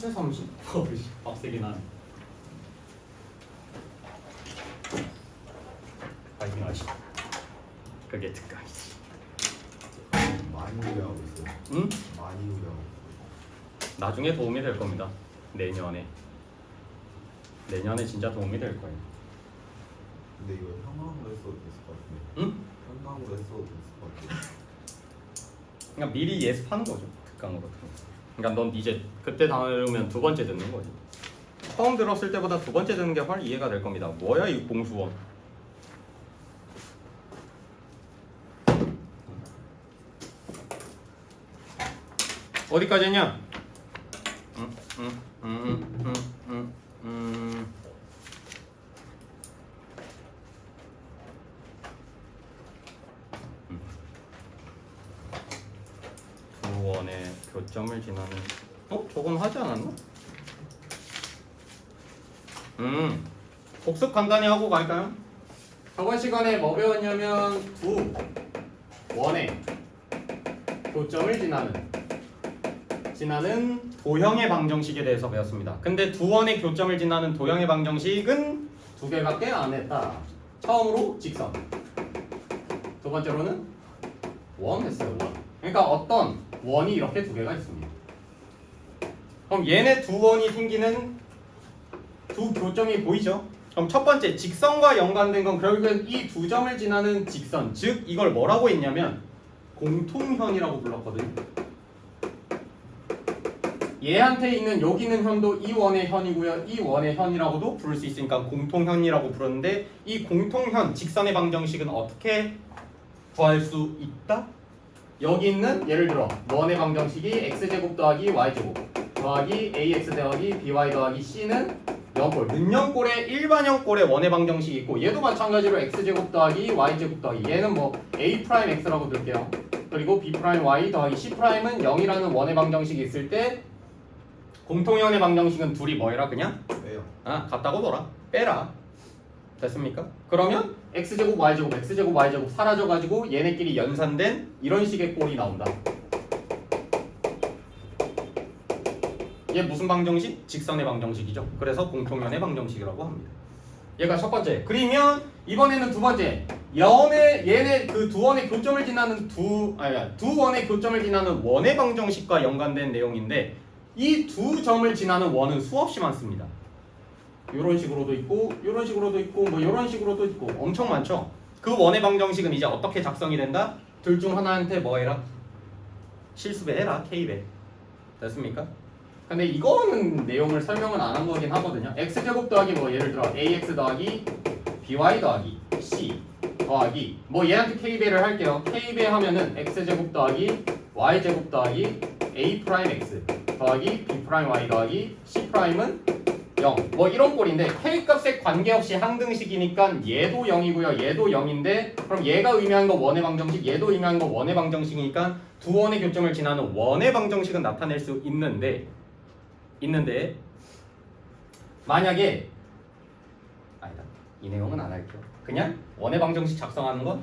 4대 30? 어이씨 빡세긴 하네. 파이팅 하시. 그게 특강이지. 많이 후회하고 있어요. 응? 많이 후회하고 있어요. 나중에 도움이 될 겁니다. 내년에 진짜 도움이 될 거예요. 근데 이거 현황으로 했어도 됐을 것 같은데. 응? 현황으로 했어도 됐을 것 같아요. 그러니까 미리 예습하는 거죠. 특강으로. 그러니까 넌 이제 그때 다루면 두 번째 듣는 거지. 처음 들었을 때보다 두 번째 듣는 게 훨 이해가 될 겁니다. 뭐야 이 공수원. 어디까지 했냐? 두 원의 교점을 지나는 저건 하지 않았나? 복습 간단히 하고 갈까요? 저번 시간에 뭐 배웠냐면 두 원의 교점을 지나는 도형의 방정식에 대해서 배웠습니다. 근데 두 원의 교점을 지나는 도형의 방정식은 두 개밖에 안 했다. 처음으로 직선, 두 번째로는 원 했어요. 원. 그러니까 어떤 원이 이렇게 두 개가 있습니다. 그럼 얘네 두 원이 생기는 두 교점이 보이죠? 그럼 첫 번째 직선과 연관된 건 결국엔 이 두 점을 지나는 직선, 즉 이걸 뭐라고 했냐면 공통현이라고 불렀거든요. 얘한테 있는 여기 있는 현도 이 원의 현이고요. 이 원의 현이라고도 부를 수 있으니까 공통현이라고 부르는데 이 공통현 직선의 방정식은 어떻게 구할 수 있다? 여기 있는 예를 들어 원의 방정식이 x제곱 더하기 y제곱 더하기 ax 더하기 by 더하기 c는 0꼴 는영꼴의 일반형꼴의 원의 방정식이 있고 얘도 마찬가지로 x제곱 더하기 y제곱 더하기 얘는 뭐 a'x라고 둘게요. 그리고 b'y 더하기 c'은 0이라는 원의 방정식이 있을 때 공통현의 방정식은 둘이 뭐해라 그냥? 왜요? 같다고 둬라. 빼라. 됐습니까? 그러면 x제곱 y제곱 x제곱 y제곱 사라져가지고 얘네끼리 연산된 이런 식의 꼴이 나온다. 얘 무슨 방정식? 직선의 방정식이죠. 그래서 공통현의 방정식이라고 합니다. 얘가 첫 번째. 그러면 이번에는 두 번째. 얘네 그 두 원의 교점을 지나는 두 원의 교점을 지나는 원의 방정식과 연관된 내용인데 이 두 점을 지나는 원은 수없이 많습니다. 이런 식으로도 있고, 이런 식으로도 있고, 뭐 이런 식으로도 있고, 엄청 많죠. 그 원의 방정식은 이제 어떻게 작성이 된다? 둘 중 하나한테 뭐 해라? 실수배 해라. K배. 됐습니까? 근데 이거는 내용을 설명은 안 한 거긴 하거든요. x제곱 더하기 뭐 예를 들어 ax 더하기 by 더하기 c 더하기 뭐 얘한테 k배를 할게요. k배 하면은 x제곱 더하기 y제곱 더하기 a'x 더하기 b'y 더하기 c'은 0. 뭐 이런 꼴인데 k값에 관계없이 항등식이니까 얘도 0이고요. 얘도 0인데 그럼 얘가 의미하는 거 원의 방정식, 얘도 의미하는 거 원의 방정식이니까 두 원의 교점을 지나는 원의 방정식은 나타낼 수 있는데 만약에 아니다. 이 내용은 안 할게요. 그냥 원의 방정식 작성하는 건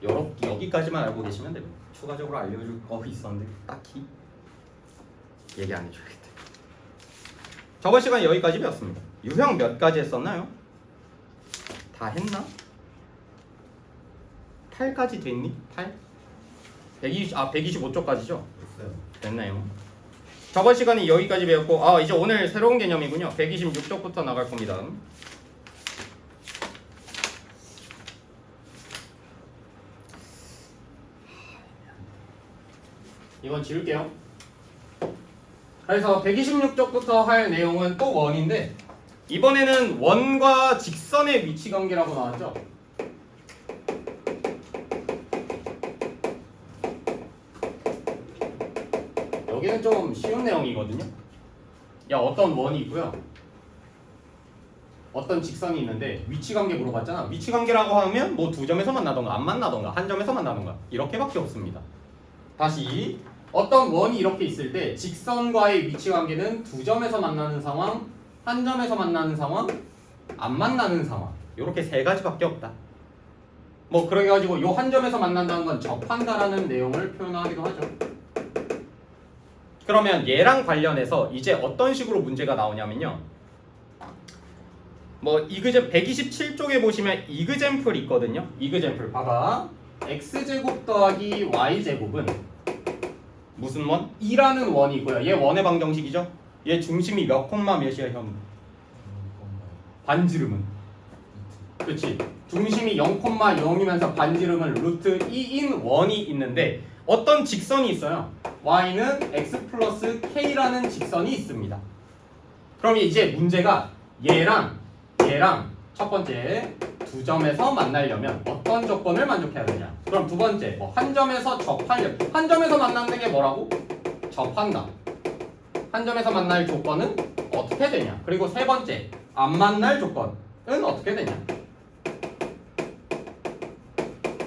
여기까지만 알고 계시면 됩니다. 추가적으로 알려줄 거 있었는데 딱히 얘기 안 해줘야겠다. 저번 시간에 여기까지 배웠습니다. 유형 몇 가지 했었나요? 다 했나? 8까지 됐니? 8? 125쪽까지죠? 됐어요. 됐나요? 저번 시간에 여기까지 배웠고 이제 오늘 새로운 개념이군요. 126쪽부터 나갈 겁니다. 이건 지울게요. 그래서 126쪽부터 할 내용은 또 원인데 이번에는 원과 직선의 위치관계라고 나왔죠. 여기는 좀 쉬운 내용이거든요. 어떤 원이 있고요. 어떤 직선이 있는데 위치관계 물어봤잖아. 위치관계라고 하면 뭐 두 점에서 만나던가 안 만나던가 한 점에서 만나던가 이렇게밖에 없습니다. 다시 어떤 원이 이렇게 있을 때 직선과의 위치관계는 두 점에서 만나는 상황, 한 점에서 만나는 상황, 안 만나는 상황 이렇게 세 가지밖에 없다. 뭐 그래가지고 요 한 점에서 만난다는 건 접한다라는 내용을 표현하기도 하죠. 그러면 얘랑 관련해서 이제 어떤 식으로 문제가 나오냐면요. 뭐 이그제 127쪽에 보시면 이그젠플 있거든요. 이그젠플 봐봐. x제곱 더하기 y제곱은 무슨 원? 2라는 원이고요. 얘 원의 방정식이죠. 얘 중심이 몇 콤마 몇이야 형? 반지름은? 그렇지. 중심이 0,0이면서 반지름은 루트 2인 원이 있는데 어떤 직선이 있어요. y는 x 플러스 k라는 직선이 있습니다. 그럼 이제 문제가 얘랑 첫 번째 두 점에서 만나려면 어떤 조건을 만족해야 되냐. 그럼 두 번째 뭐 한 점에서 접하려. 한 점에서 만나는 게 뭐라고? 접한다. 한 점에서 만날 조건은 어떻게 되냐. 그리고 세 번째 안 만날 조건은 어떻게 되냐.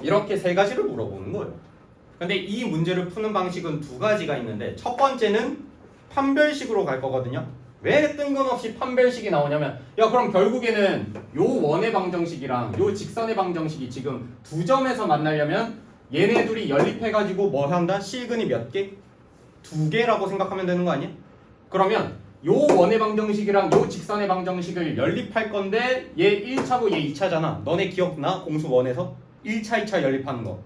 이렇게 세 가지를 물어보는 거예요. 근데 이 문제를 푸는 방식은 두 가지가 있는데 첫 번째는 판별식으로 갈 거거든요. 왜 뜬금없이 판별식이 나오냐면 야 그럼 결국에는 요 원의 방정식이랑 요 직선의 방정식이 지금 두 점에서 만나려면 얘네 둘이 연립해가지고 뭐 한다? 실근이 몇 개? 두 개라고 생각하면 되는 거 아니야? 그러면 요 원의 방정식이랑 요 직선의 방정식을 연립할 건데 얘 1차고 얘 2차잖아. 너네 기억나? 공수 원에서 1차, 2차 연립하는 거.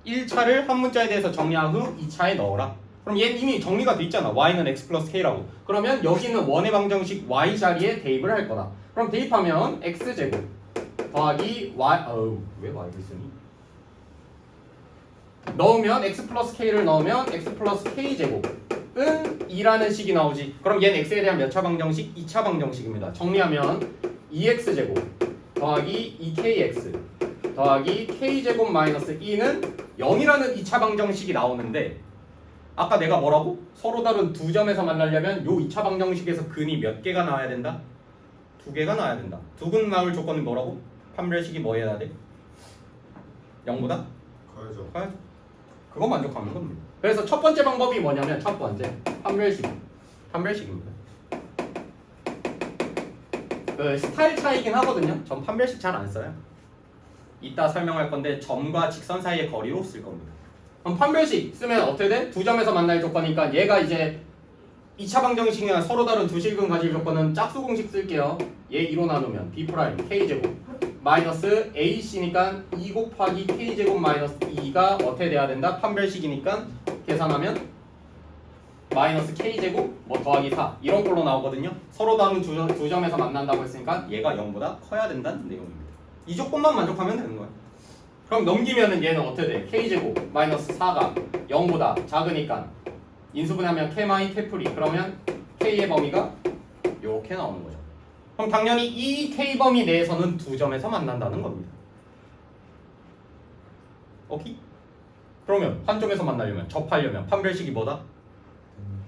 1차를 한 문자에 대해서 정리한 후 2차에 넣어라. 그럼 얘 이미 정리가 돼 있잖아. y는 x 플러스 k라고. 그러면 여기는 원의 방정식 y 자리에 대입을 할 거다. 그럼 대입하면 x제곱 더하기 y 왜 y를 쓰니? 넣으면 x 플러스 k를 넣으면 x 플러스 k제곱은 2라는 식이 나오지. 그럼 얘는 x에 대한 몇 차 방정식? 2차 방정식입니다. 정리하면 2x제곱 더하기 2kx 더하기 k제곱 마이너스 2는 0이라는 2차 방정식이 나오는데 아까 내가 뭐라고? 서로 다른 두 점에서 만나려면 요 2차 방정식에서 근이 몇 개가 나와야 된다? 두 개가 나와야 된다. 두 근 나올 조건은 뭐라고? 판별식이 뭐 해야 돼? 0보다? 가야죠. 가야죠. 그거 만족하는 겁니다. 그래서 첫 번째 방법이 뭐냐면 첫 번째 판별식입니다. 그 스타일 차이긴 하거든요. 전 판별식 잘 안 써요. 이따 설명할 건데 점과 직선 사이의 거리로 쓸 겁니다. 그럼 판별식 쓰면 어떻게 돼? 두 점에서 만날 조건이니까 얘가 이제 2차 방정식이나 서로 다른 두 실근 가질 조건은 짝수 공식 쓸게요. 얘 2로 나누면 b 프라임 k제곱 마이너스 ac니까 2 곱하기 k제곱 마이너스 2가 어떻게 돼야 된다? 판별식이니까 계산하면 마이너스 k제곱 뭐 더하기 4 이런 걸로 나오거든요. 서로 다른 두 점에서 만난다고 했으니까 얘가 0보다 커야 된다는 내용입니다. 이 조건만 만족하면 되는 거야. 그럼 넘기면은 얘는 어떻게 돼? k제곱 마이너스 4가 0보다 작으니까 인수분해하면 k 마이 k 프리 그러면 k의 범위가 이렇게 나오는 거죠. 그럼 당연히 이 k 범위 내에서는 두 점에서 만난다는 겁니다. 오케이? 그러면 한 점에서 만나려면 접하려면 판별식이 뭐다?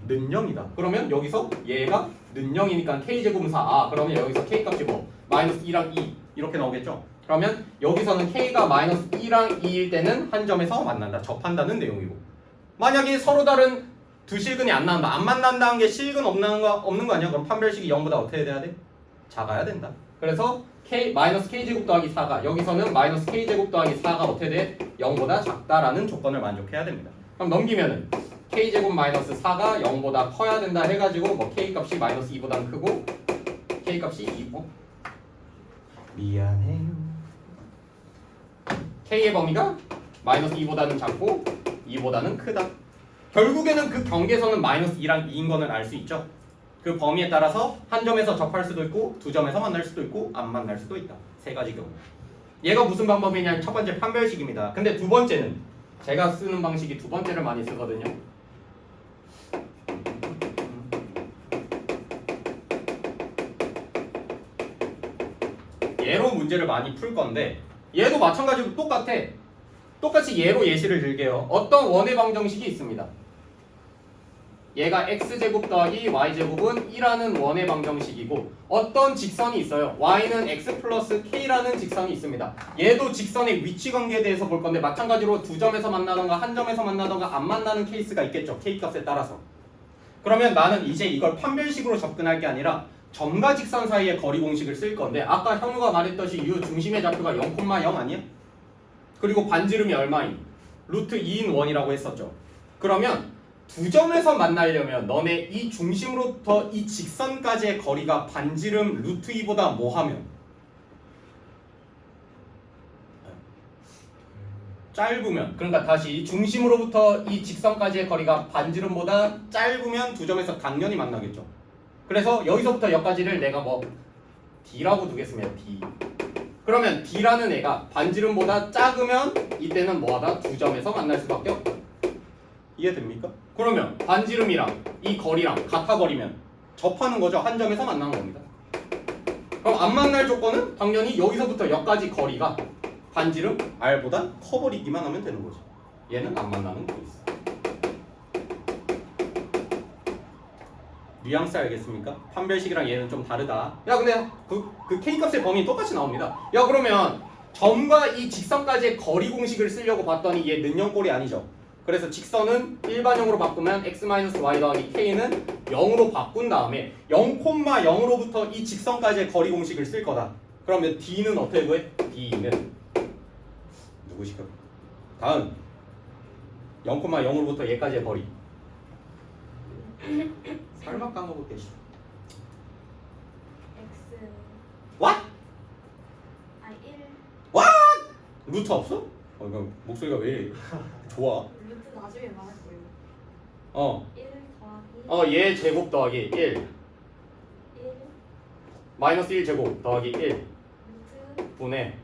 는 0이다. 그러면 여기서 얘가 는 0이니까 k제곱은 4. 그러면 여기서 k 값이 뭐? 마이너스 2랑 2 이렇게 나오겠죠? 그러면 여기서는 k가 마이너스 2랑 2일 때는 한 점에서 만난다. 접한다는 내용이고 만약에 서로 다른 두 실근이 안 나온다. 안 만난다는 게 실근 없는 거 아니야? 그럼 판별식이 0보다 어떻게 돼야 돼? 작아야 된다. 그래서 마이너스 k제곱 더하기 4가 여기서는 마이너스 k제곱 더하기 4가 어떻게 돼? 0보다 작다라는 조건을 만족해야 됩니다. 그럼 넘기면은 k제곱 마이너스 4가 0보다 커야 된다 해가지고 뭐 k값이 마이너스 2보다는 크고 k값이 2 미안해요. k의 범위가 마이너스 2보다는 작고 2보다는 크다. 결국에는 그 경계선은 마이너스 2랑 2인 거는 알 수 있죠. 그 범위에 따라서 한 점에서 접할 수도 있고 두 점에서 만날 수도 있고 안 만날 수도 있다. 세 가지 경우. 얘가 무슨 방법이냐면 첫 번째 판별식입니다. 근데 두 번째는 제가 쓰는 방식이 두 번째를 많이 쓰거든요. 얘로 문제를 많이 풀 건데 얘도 마찬가지로 똑같아. 똑같이 얘로 예시를 들게요. 어떤 원의 방정식이 있습니다. 얘가 x제곱 더하기 y제곱은 1라는 원의 방정식이고 어떤 직선이 있어요. y는 x 플러스 k라는 직선이 있습니다. 얘도 직선의 위치 관계에 대해서 볼 건데 마찬가지로 두 점에서 만나던가 한 점에서 만나던가 안 만나는 케이스가 있겠죠. k값에 따라서. 그러면 나는 이제 이걸 판별식으로 접근할 게 아니라 점과 직선 사이의 거리 공식을 쓸 건데 아까 현우가 말했듯이 이 중심의 좌표가 0,0 아니야? 그리고 반지름이 얼마인? 루트 2인 원이라고 했었죠. 그러면 두 점에서 만나려면 너네 이 중심으로부터 이 직선까지의 거리가 반지름 루트 2보다 뭐 하면? 짧으면. 그러니까 다시 중심으로부터 이 직선까지의 거리가 반지름보다 짧으면 두 점에서 당연히 만나겠죠. 그래서 여기서부터 여기까지를 내가 뭐 D라고 두겠습니다. D. 그러면 D라는 애가 반지름보다 작으면 이때는 뭐하다? 두 점에서 만날 수밖에 없다. 이해됩니까? 그러면 반지름이랑 이 거리랑 같아 버리면 접하는 거죠. 한 점에서 만나는 겁니다. 그럼 안 만날 조건은 당연히 여기서부터 여기까지 거리가 반지름 R보다 커버리기만 하면 되는 거죠. 얘는 안 만나는 케이스. 뉘앙스 알겠습니까? 판별식이랑 얘는 좀 다르다. 야 근데 그 K값의 범위 똑같이 나옵니다. 야 그러면 점과 이 직선까지의 거리 공식을 쓰려고 봤더니 얘 는형꼴이 아니죠. 그래서 직선은 일반형으로 바꾸면 x-y 더하기 k는 0으로 바꾼 다음에 0,0으로부터 이 직선까지의 거리 공식을 쓸 거다. 그러면 D는 어떻게 구해? D는 누구시죠? 다음 0,0으로부터 얘까지의 거리. 설마 까먹었겠지. X What? 아 1 루트 없어? 이거 목소리가 왜 좋아? 루트 나중에 말할 거예요. 1 더하기 얘 제곱 더하기 1 1 마이너스 1 제곱 더하기 1 루트 분의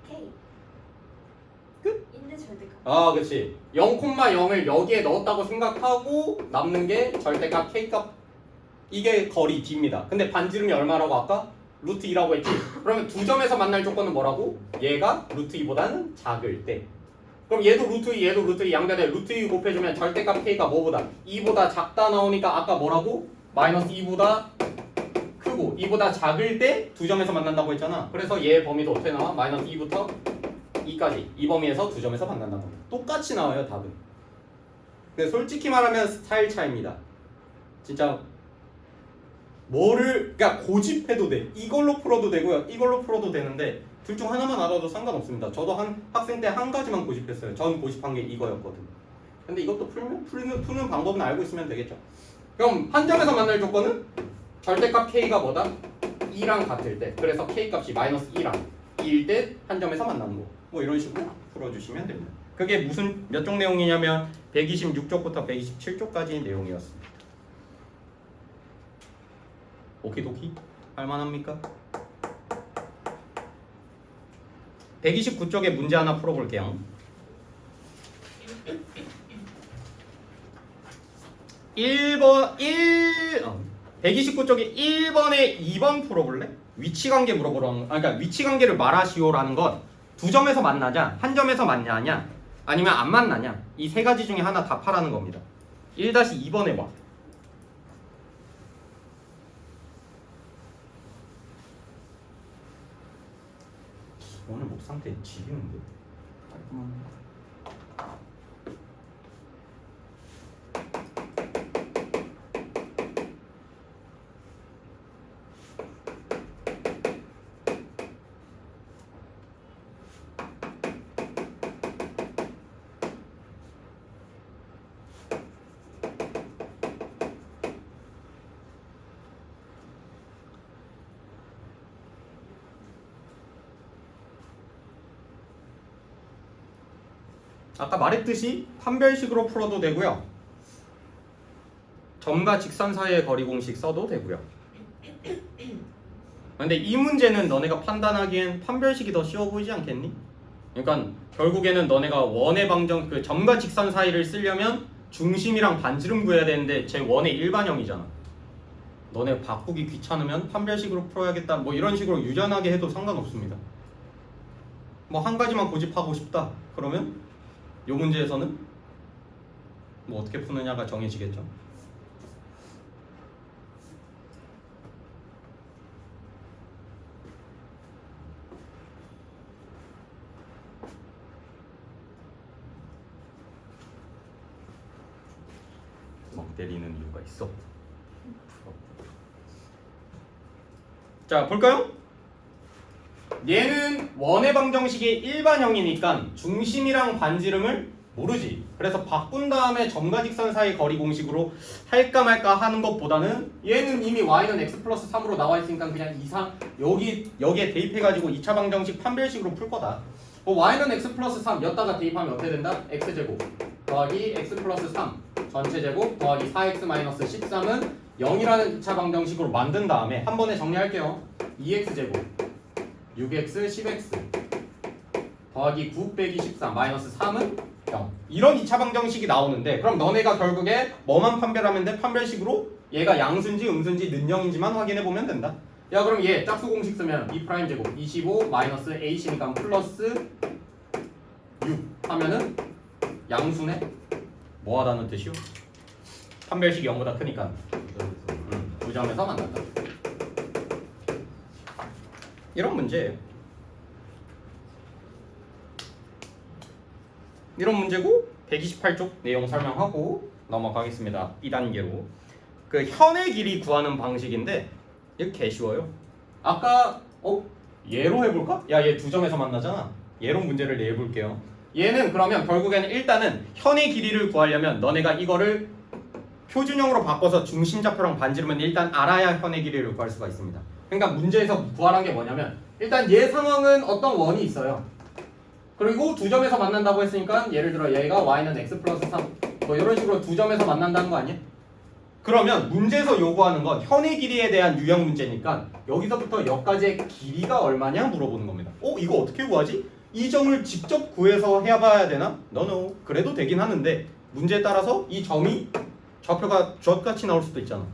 K 끝? 인데 절대값. 그치 0,0을 여기에 넣었다고 생각하고 남는 게 절대값 K값 이게 거리 D입니다. 근데 반지름이 얼마라고 아까? 루트 2라고 했지. 그러면 두 점에서 만날 조건은 뭐라고? 얘가 루트 2보다는 작을 때. 그럼 얘도 루트 2 얘도 루트 2 양대대 루트 2 곱해주면 절대값 K가 뭐보다? 2보다 작다 나오니까 아까 뭐라고? 마이너스 2보다 크고 2보다 작을 때 두 점에서 만난다고 했잖아. 그래서 얘 범위도 어떻게 나와? 마이너스 2부터 2까지 이 범위에서 두 점에서 만난다고. 똑같이 나와요 답은. 근데 솔직히 말하면 스타일 차이입니다. 진짜 그러니까 고집해도 돼. 이걸로 풀어도 되고요. 이걸로 풀어도 되는데 둘 중 하나만 알아도 상관없습니다. 저도 학생 때 한 가지만 고집했어요. 전 고집한 게 이거였거든. 근데 이것도 푸는 방법은 알고 있으면 되겠죠. 그럼 한 점에서 만날 조건은 절대값 K가 뭐다? 2랑 같을 때. 그래서 K값이 마이너스 2랑 2일 때 한 점에서 만나는 거. 뭐 이런 식으로 풀어주시면 됩니다. 그게 무슨 몇 쪽 내용이냐면 126쪽부터 127쪽까지의 내용이었습니다. 오키도키? 할만합니까? 129쪽에 문제 하나 풀어볼게요. 129쪽에 1번에 2번 풀어볼래? 위치관계 물어보라는 그러니까 위치관계를 말하시오라는 건 두 점에서 만나냐, 한 점에서 만나냐, 아니면 안 만나냐 이 세 가지 중에 하나 답하라는 겁니다. 1-2번에 봐. 오늘 목 상태 지리는데. 아까 말했듯이 판별식으로 풀어도 되고요. 점과 직선 사이의 거리 공식 써도 되고요. 근데 이 문제는 너네가 판단하기엔 판별식이 더 쉬워 보이지 않겠니? 그러니까 결국에는 너네가 원의 방정 그 점과 직선 사이를 쓰려면 중심이랑 반지름 구해야 되는데 제 원의 일반형이잖아. 너네 바꾸기 귀찮으면 판별식으로 풀어야겠다. 뭐 이런 식으로 유연하게 해도 상관없습니다. 뭐 한 가지만 고집하고 싶다. 그러면 이 문제에서는 뭐 어떻게 푸느냐가 정해지겠죠. 멍 때리는 이유가 있어. 자 볼까요? 얘는 원의 방정식의 일반형이니까 중심이랑 반지름을 모르지. 그래서 바꾼 다음에 점과 직선 사이 거리 공식으로 할까 말까 하는 것보다는 얘는 이미 y는 x 플러스 3으로 나와 있으니까 그냥 여기에 대입해가지고 2차 방정식 판별식으로 풀 거다. y는 x 플러스 3 였다가 대입하면 어떻게 된다? x제곱 더하기 x 플러스 3 전체 제곱 더하기 4x 마이너스 13은 0이라는 2차 방정식으로 만든 다음에 한 번에 정리할게요. 2x제곱 6x 10x 더하기 9 빼기 14 마이너스 3은 0. 이런 2차 방정식이 나오는데 그럼 너네가 결국에 뭐만 판별하면 돼? 판별식으로 얘가 양수인지 음수인지 는영인지만 확인해 보면 된다. 야 그럼 얘 짝수 공식 쓰면 b 프라임 제곱 25 마이너스 a시니까 플러스 6 하면은 양수네. 뭐하다는 뜻이요? 판별식이 0보다 크니까 두 점에서 만난다. 이런 문제예요. 이런 문제고 128쪽 내용 설명하고 넘어가겠습니다. 2단계로 그 현의 길이 구하는 방식인데 이거 개 쉬워요. 아까 얘로 해볼까? 야 얘 두 점에서 만나잖아. 얘로 문제를 내볼게요. 얘는 그러면 결국에는 일단은 현의 길이를 구하려면 너네가 이거를 표준형으로 바꿔서 중심좌표랑 반지르면 일단 알아야 현의 길이를 구할 수가 있습니다. 그러니까 문제에서 구하란 게 뭐냐면 일단 얘 상황은 어떤 원이 있어요. 그리고 두 점에서 만난다고 했으니까 예를 들어 얘가 y는 x 플러스 3 뭐 이런 식으로 두 점에서 만난다는 거 아니야? 그러면 문제에서 요구하는 건 현의 길이에 대한 유형 문제니까 여기서부터 여기까지의 길이가 얼마냐 물어보는 겁니다. 이거 어떻게 구하지? 이 점을 직접 구해서 해봐야 되나? No. 그래도 되긴 하는데 문제에 따라서 이 점이 좌표가 젖같이 나올 수도 있잖아.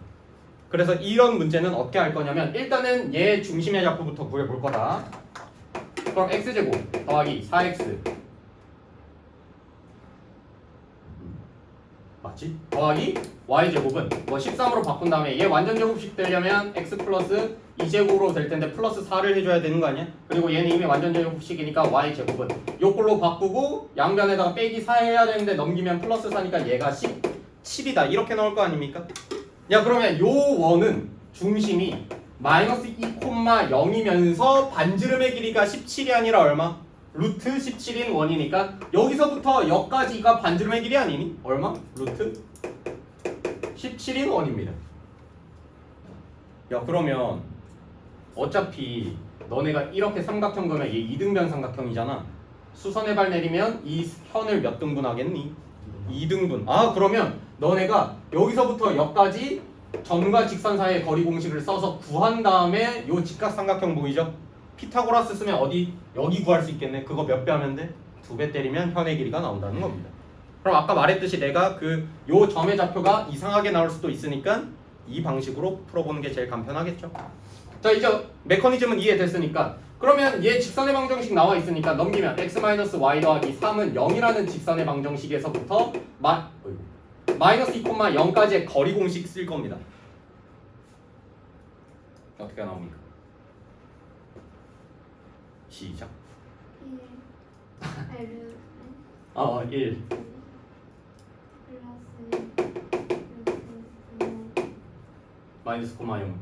그래서 이런 문제는 어떻게 할 거냐면 일단은 얘 중심의 좌표부터 구해볼 거다. 그럼 x제곱 더하기 4x 맞지? 더하기 y제곱은 뭐 13으로 바꾼 다음에 얘 완전 제곱식 되려면 x 플러스 2제곱으로 될 텐데 플러스 4를 해줘야 되는 거 아니야? 그리고 얘는 이미 완전 제곱식이니까 y제곱은 요걸로 바꾸고 양변에다가 빼기 4 해야 되는데 넘기면 플러스 4니까 얘가 17이다 이렇게 나올 거 아닙니까? 야 그러면 요 원은 중심이 마이너스 2,0이면서 반지름의 길이가 17이 아니라 얼마? 루트 17인 원이니까 여기서부터 여기까지가 반지름의 길이 아니니? 얼마? 루트 17인 원입니다. 야 그러면 어차피 너네가 이렇게 삼각형 그러면 얘 2등변 삼각형이잖아. 수선의 발 내리면 이 현을 몇 등분 하겠니? 2등분. 아 그러면 너네가 여기서부터 여기까지 점과 직선 사이의 거리 공식을 써서 구한 다음에 요 직각삼각형 보이죠? 피타고라스 쓰면 어디? 여기 구할 수 있겠네. 그거 몇 배 하면 돼? 2배 때리면 현의 길이가 나온다는 겁니다. 그럼 아까 말했듯이 내가 요 점의 좌표가 이상하게 나올 수도 있으니까 이 방식으로 풀어보는 게 제일 간편하겠죠. 자 이제 메커니즘은 이해됐으니까 그러면 얘 직선의 방정식 나와 있으니까 넘기면 x-y 더하기 3은 0이라는 직선의 방정식에서부터 마이너스 2,0까지의 거리 공식 쓸 겁니다. 어떻게 나옵니까? 시작. 1 마이너스 코마 0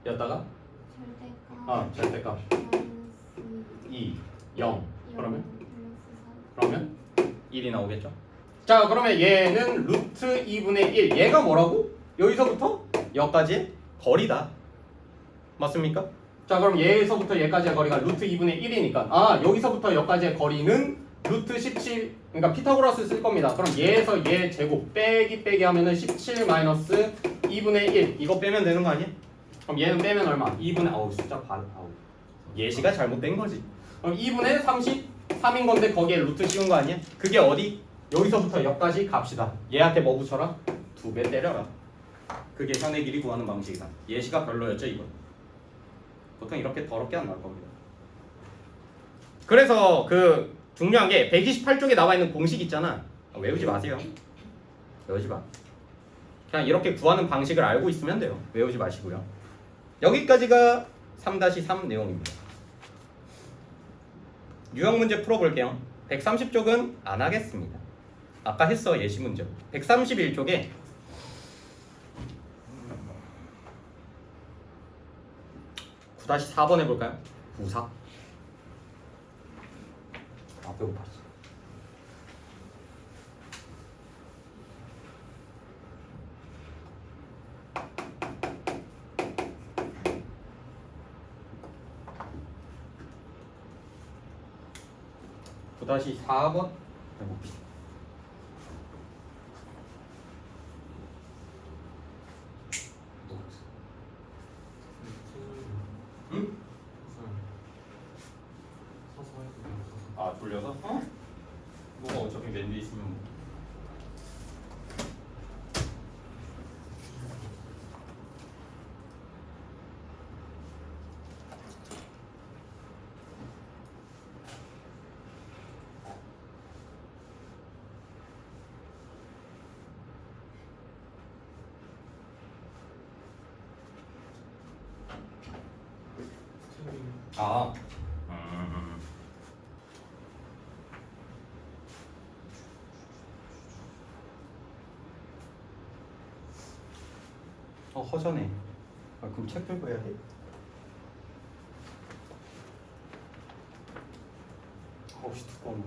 였다가 절대값 2 0 그러면 1이 나오겠죠. 자 그러면 얘는 루트 2분의 1 얘가 뭐라고? 여기서부터 여기까지의 거리다. 맞습니까? 자 그럼 얘에서부터 얘까지의 거리가 루트 2분의 1이니까 여기서부터 여기까지의 거리는 루트 17 그러니까 피타고라스 쓸 겁니다. 그럼 얘에서 얘 제곱 빼기 하면은 17 마이너스 2분의 1 이거 빼면 되는 거 아니야? 그럼 얘는 빼면 얼마? 2분의 숫자 반 예시가 잘못된 거지. 그럼 2분의 33인 건데 거기에 루트 씌운 거 아니야? 그게 어디? 여기서부터 여기까지 갑시다. 얘한테 뭐 붙여라? 2배 때려라. 그게 현의 길이 구하는 방식이다. 예시가 별로였죠 이건. 보통 이렇게 더럽게 안 나올 겁니다. 그래서 중요한 게 128쪽에 나와 있는 공식 있잖아. 외우지 마세요. 외우지 마. 그냥 이렇게 구하는 방식을 알고 있으면 돼요. 외우지 마시고요. 여기까지가 3-3 내용입니다. 유형 문제 풀어볼게요. 130쪽은 안 하겠습니다. 아까 했어 예시 문제. 131쪽에 9-4번 해볼까요? 9-4 배고팠어. 9-4번 해봅시다. 응? 아 돌려서? 어? 뭐가 어차피 맨 뒤에 있으면 뭐. 아. 허전해. 아, 그럼 책 들고 해야 돼? 혹시 두꺼운.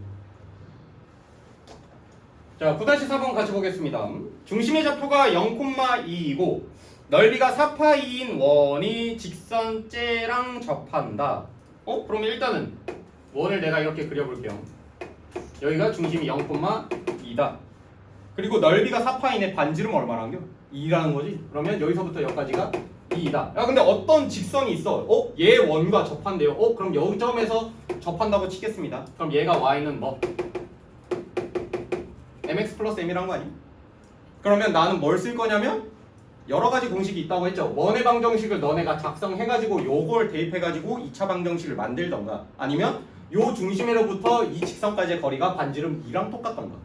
자, 9-4번 같이 보겠습니다. 중심의 좌표가 0,2이고 넓이가 4파이인 원이 직선 째랑 접한다. 그러면 일단은 원을 내가 이렇게 그려볼게요. 여기가 중심이 0,2다. 그리고 넓이가 4파이인의 반지름 얼마라는 겨? 2라는 거지. 그러면 여기서부터 여기까지가 2이다. 야, 근데 어떤 직선이 있어. 얘 원과 접한대요. 그럼 여기 점에서 접한다고 치겠습니다. 그럼 얘가 y는 뭐? mx 플러스 m이란 거 아니? 그러면 나는 뭘 쓸 거냐면 여러 가지 공식이 있다고 했죠. 원의 방정식을 너네가 작성해가지고 요걸 대입해가지고 2차 방정식을 만들던가 아니면 요 중심으로부터 이 직선까지의 거리가 반지름 2랑 똑같던가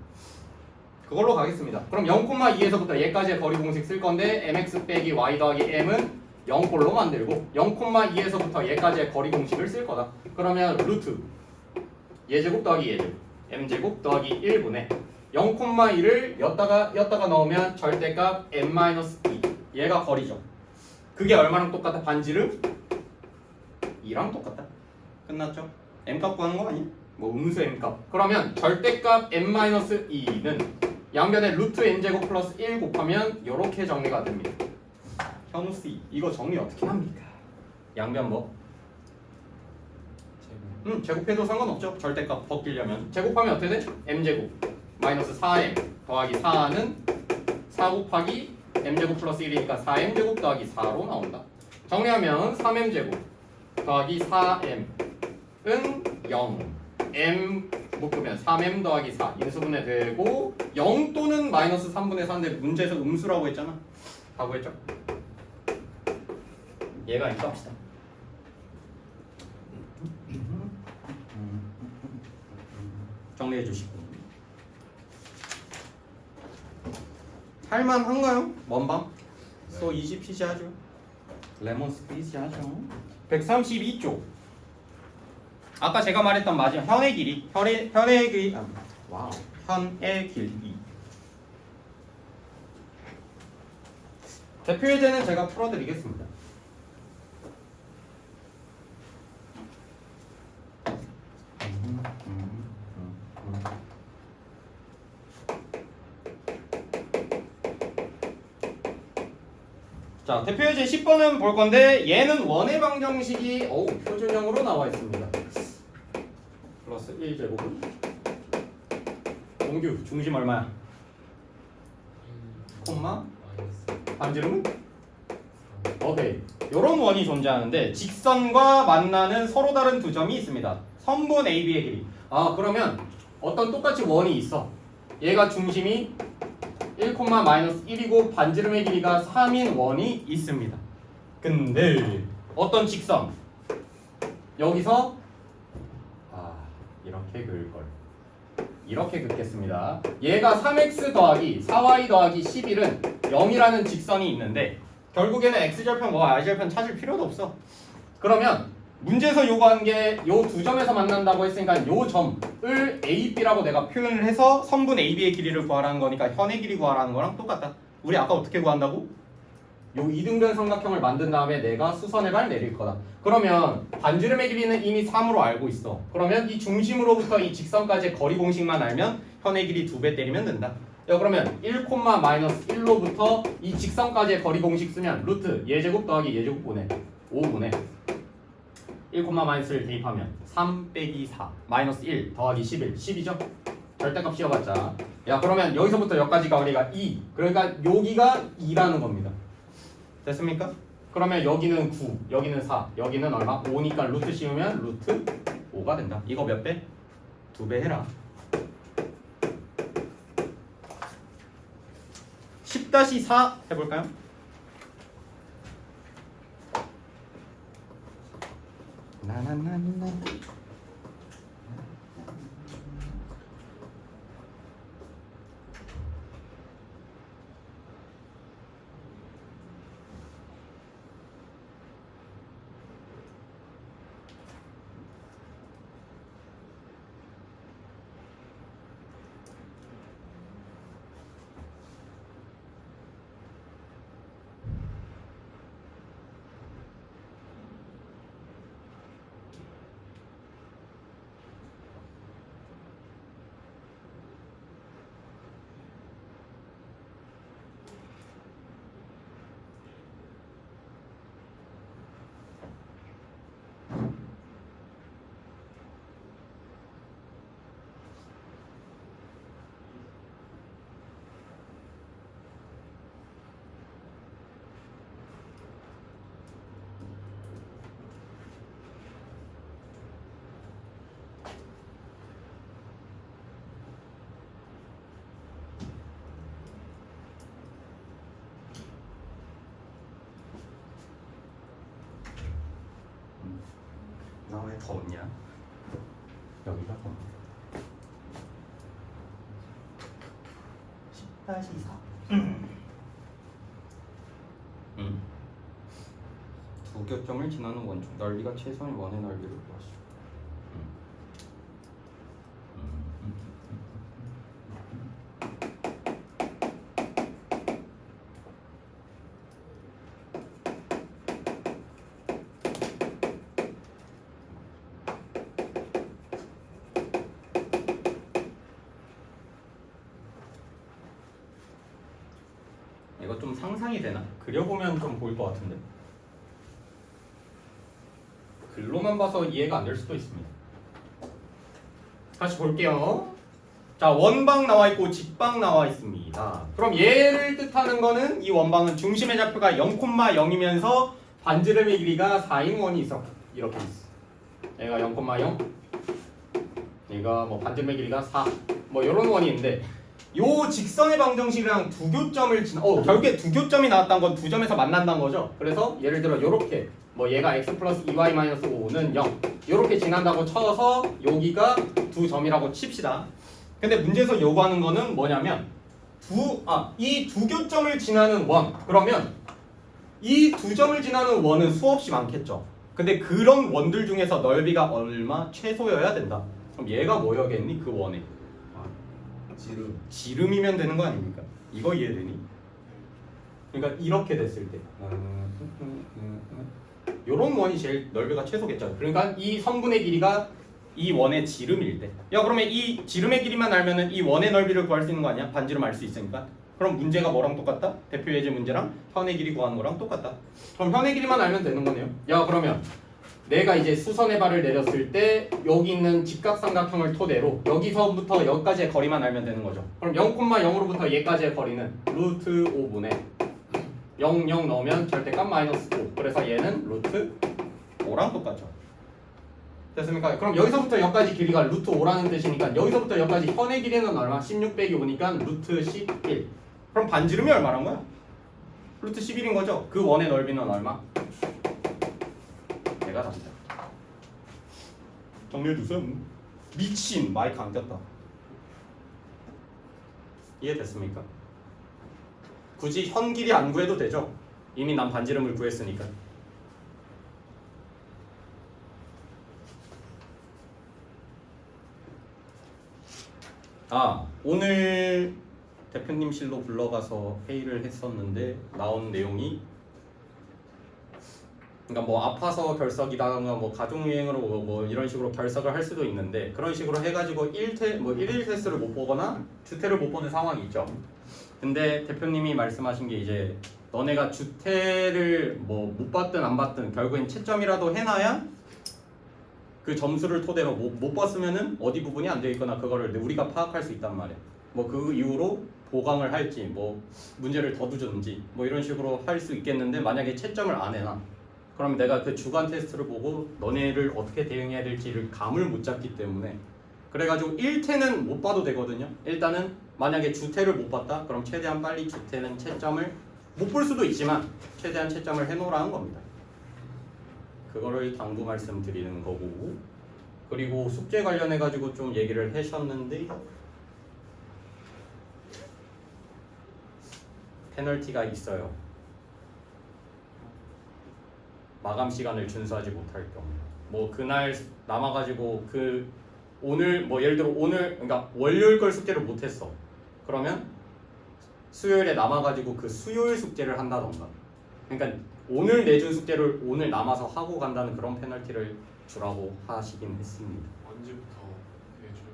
그걸로 가겠습니다. 그럼 0,2에서부터 얘까지의 거리 공식 쓸 건데 mx 빼기 y 더하기 m은 0꼴로 만들고 0,2에서부터 얘까지의 거리 공식을 쓸 거다. 그러면 루트 얘제곱 더하기 얘제곱 m제곱 더하기 1분의 0,2를 였다가 넣으면 절대값 m-2 얘가 거리죠. 그게 얼마랑 똑같아? 반지름 2랑 똑같다. 끝났죠? m값 구하는 거 아니야? 뭐 음수 m값. 그러면 절대값 m-2는 양변에 루트 n제곱 플러스 1 곱하면 이렇게 정리가 됩니다. 현우 C 이거 정리 어떻게 합니까? 양변 뭐? 제곱해도 상관없죠. 절대값 벗기려면 제곱하면 어떻게 돼? m제곱 마이너스 4m 더하기 4는 4 곱하기 m제곱 플러스 1이니까 4m제곱 더하기 4로 나온다. 정리하면 3m제곱 더하기 4m은 0 m 묶으면 3m 더하기 4 인수분해 되고 0 또는 마이너스 3분의 4인데 문제에서 음수라고 했잖아. 다 구했죠? 얘가 m 값이다. 정리해 주시고 할만한가요? 먼밤? 소 이지 피지 하죠. 레몬 스퀴즈 하죠. 132쪽 아까 제가 말했던 맞은 현의 길이 현의 길이 와우 현의 길이 대표 예제는 제가 풀어드리겠습니다. 자, 대표 예제 10번은 볼 건데 얘는 원의 방정식이 표준형으로 나와 있습니다. 플러스 1제곱은 공규 중심 얼마야? 콤마 반지름은? 오케이. 요런 원이 존재하는데 직선과 만나는 서로 다른 두 점이 있습니다. 선분 AB의 길이. 그러면 어떤 똑같이 원이 있어. 얘가 중심이 1,-1이고 반지름의 길이가 3인 원이 있습니다. 근데 어떤 직선 여기서 이렇게 그을 걸. 이렇게 긋겠습니다. 얘가 3x 더하기 4y 더하기 11은 0이라는 직선이 있는데 결국에는 x절편 뭐 y절편 찾을 필요도 없어. 그러면 문제에서 요구한 게 요 두 점에서 만난다고 했으니까 요 점을 A, B라고 내가 표현을 해서 선분 A, B의 길이를 구하라는 거니까 현의 길이 구하라는 거랑 똑같다. 우리 아까 어떻게 구한다고? 요 이등변 삼각형을 만든 다음에 내가 수선의 발 내릴 거다. 그러면 반지름의 길이는 이미 3으로 알고 있어. 그러면 이 중심으로부터 이 직선까지의 거리 공식만 알면 현의 길이 2배 때리면 된다. 그러면 1,-1로부터 이 직선까지의 거리 공식 쓰면 루트 얘제곱 더하기 얘제곱 분의 5분의 1, 마이너스 1 대입하면 3 빼기 4 마이너스 1 더하기 11 10이죠? 절대값 씌워봤자 야 그러면 여기서부터 여기까지가 우리가 2 그러니까 여기가 2라는 겁니다. 됐습니까? 그러면 여기는 9 여기는 4 여기는 얼마? 5니까 루트 씌우면 루트 5가 된다. 이거 몇 배? 2배 해라. 10-4 해볼까요? 나나나나 나 왜 더웠냐? 여기가 더워. 10-4 두 교점을 지나는 원축 넓이가 최소한 원의 넓이를 구하시오. 이거 좀 상상이 되나? 그려보면 좀 보일 것 같은데 글로만 봐서 이해가 안 될 수도 있습니다. 다시 볼게요. 자 원방 나와 있고 직방 나와 있습니다. 그럼 얘를 뜻하는 거는 이 원방은 중심의 좌표가 0,0이면서 반지름의 길이가 4인 원이 있어. 이렇게 있어. 얘가 0,0 얘가 뭐 반지름의 길이가 4 뭐 이런 원이 있는데 요 직선의 방정식이랑 두 교점을 결국에 두 교점이 나왔다는 건 두 점에서 만난다는 거죠. 그래서 예를 들어 요렇게 뭐 얘가 x 플러스 2y 마이너스 5는 0 요렇게 지난다고 쳐서 여기가 두 점이라고 칩시다. 근데 문제에서 요구하는 거는 뭐냐면 이 두 교점을 지나는 원 그러면 이 두 점을 지나는 원은 수없이 많겠죠. 근데 그런 원들 중에서 넓이가 얼마? 최소여야 된다. 그럼 얘가 뭐여겠니? 그 원에 지름이면 되는 거 아닙니까? 이거 이해되니? 그러니까 이렇게 됐을 때 요런 원이 제일 넓이가 최소겠죠. 그러니까 이 선분의 길이가 이 원의 지름일 때 야 그러면 이 지름의 길이만 알면은 이 원의 넓이를 구할 수 있는 거 아니야? 반지름 알 수 있으니까. 그럼 문제가 뭐랑 똑같다? 대표 예제 문제랑 현의 길이 구하는 거랑 똑같다. 그럼 현의 길이만 알면 되는 거네요. 야 그러면 내가 이제 수선의 발을 내렸을 때 여기 있는 직각삼각형을 토대로 여기서부터 여기까지의 거리만 알면 되는 거죠. 그럼 0,0으로부터 얘까지의 거리는 루트 5분의 0, 0 넣으면 절대값 마이너스 5 그래서 얘는 루트 5랑 똑같죠. 됐습니까? 그럼 여기서부터 여기까지 길이가 루트 5라는 뜻이니까 여기서부터 여기까지 현의 길이는 얼마? 16 빼기 5니까 루트 11 그럼 반지름이 얼마란 거야? 루트 11인 거죠. 그 원의 넓이는 얼마? 내가 답니다. 정리해주세요. 미친 마이크 안 꼈다. 이해됐습니까? 굳이 현 길이 안 구해도 되죠. 이미 난 반지름을 구했으니까. 오늘 대표님실로 불러가서 회의를 했었는데 나온 내용이 그러니까 뭐 아파서 결석이다던가 뭐 가족유행으로 뭐 이런 식으로 결석을 할 수도 있는데 그런 식으로 해가지고 1일 테스트를 못 보거나 주태를 못 보는 상황이 있죠. 근데 대표님이 말씀하신 게 이제 너네가 주태를 뭐 못 봤든 안 봤든 결국엔 채점이라도 해놔야 그 점수를 토대로 못 봤으면은 어디 부분이 안 돼 있거나 그거를 우리가 파악할 수 있단 말이야. 뭐 그 이후로 보강을 할지 뭐 문제를 더 두든지 뭐 이런 식으로 할 수 있겠는데 만약에 채점을 안 해놔. 그럼 내가 그 주간 테스트를 보고 너네를 어떻게 대응해야 될지를 감을 못 잡기 때문에 그래가지고 1태는 못 봐도 되거든요. 일단은 만약에 주태를 못 봤다 그럼 최대한 빨리 주태는 채점을 못 볼 수도 있지만 최대한 채점을 해놓으라는 겁니다. 그거를 당부 말씀드리는 거고 그리고 숙제 관련해 가지고 좀 얘기를 하셨는데 페널티가 있어요. 마감 시간을 준수하지 못할 경우 뭐 그날 남아가지고 그 오늘 뭐 예를 들어 오늘 그러니까 월요일 걸 숙제를 못했어. 그러면 수요일에 남아가지고 그 수요일 숙제를 한다던가 그러니까 오늘 내준 숙제를 오늘 남아서 하고 간다는 그런 페널티를 주라고 하시긴 했습니다. 언제부터 해주는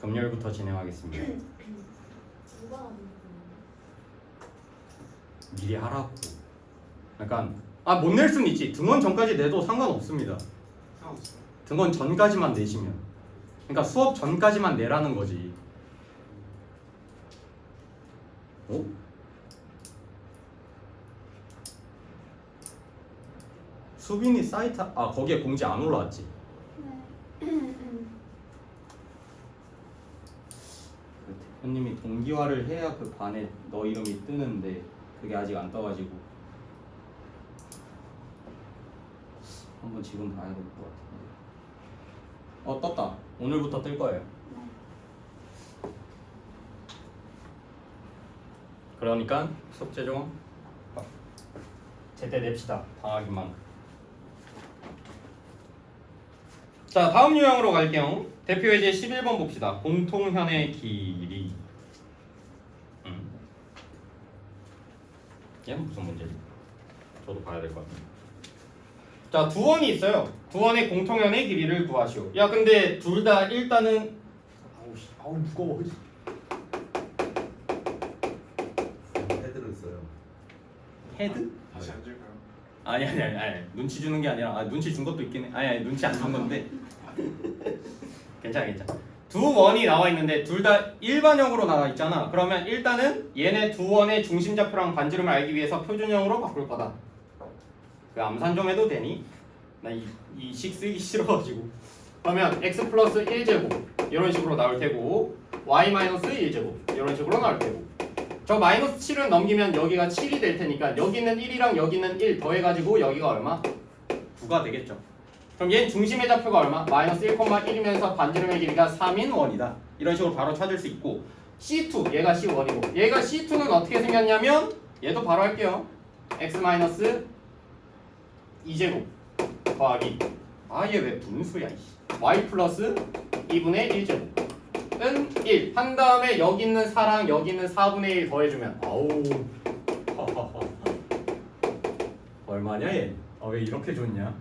금요일부터 진행하겠습니다. 누가 하는 미리 하라고. 그러니까 못 낼 수는 있지. 등원 전까지 내도 상관없습니다. 상관없어요. 등원 전까지만 내시면 그러니까 수업 전까지만 내라는 거지. 어? 수빈이 사이트 거기에 공지 안 올라왔지? 대표님이 동기화를 해야 그 반에 너 이름이 뜨는데 그게 아직 안 떠가지고 한번 지금 봐야 될 것 같은데. 떴다. 오늘부터 뜰 거예요. 그러니까 숙제 좀 제때 냅시다. 방학이만. 자, 다음 유형으로 갈게요. 대표 예제 11번 봅시다. 공통현의 길이. 얘는 무슨 문제지? 저도 봐야 될 것 같아요. 자, 두 원이 있어요. 두 원의 공통현의 길이를 구하시오. 야, 근데 둘 다 일단은 아우 무거워. 헤드를 써요. 헤드? 다시 앉을까요? 아니 눈치 주는 게 아니라 눈치 준 것도 있긴 해. 아니 눈치 안 준 건데 괜찮아. 두 원이 나와 있는데 둘 다 일반형으로 나와 있잖아. 그러면 일단은 얘네 두 원의 중심좌표랑 반지름을 알기 위해서 표준형으로 바꿀 거다. 그 암산 좀 해도 되니? 나 이 식 쓰기 싫어가지고. 그러면 x 플러스 1제곱 이런 식으로 나올 테고 y 마이너스 1제곱 이런 식으로 나올 테고 저 마이너스 7은 넘기면 여기가 7이 될 테니까 여기는 1이랑 여기는 1 더해가지고 여기가 얼마? 9가 되겠죠. 그럼 얘는 중심의 좌표가 얼마? 마이너스 1,1이면서 반지름의 길이가 3인 원이다. 이런 식으로 바로 찾을 수 있고 C2 얘가 C1이고 얘가 C2는 어떻게 생겼냐면 얘도 바로 할게요. x 마이너스 2제곱 더하기 얘 왜 분수야 y 플러스 2분의 1제곱은 1 한 다음에 여기 있는 4랑 여기 있는 4분의 1 더해주면 얼마냐 얘? 왜 이렇게 좋냐?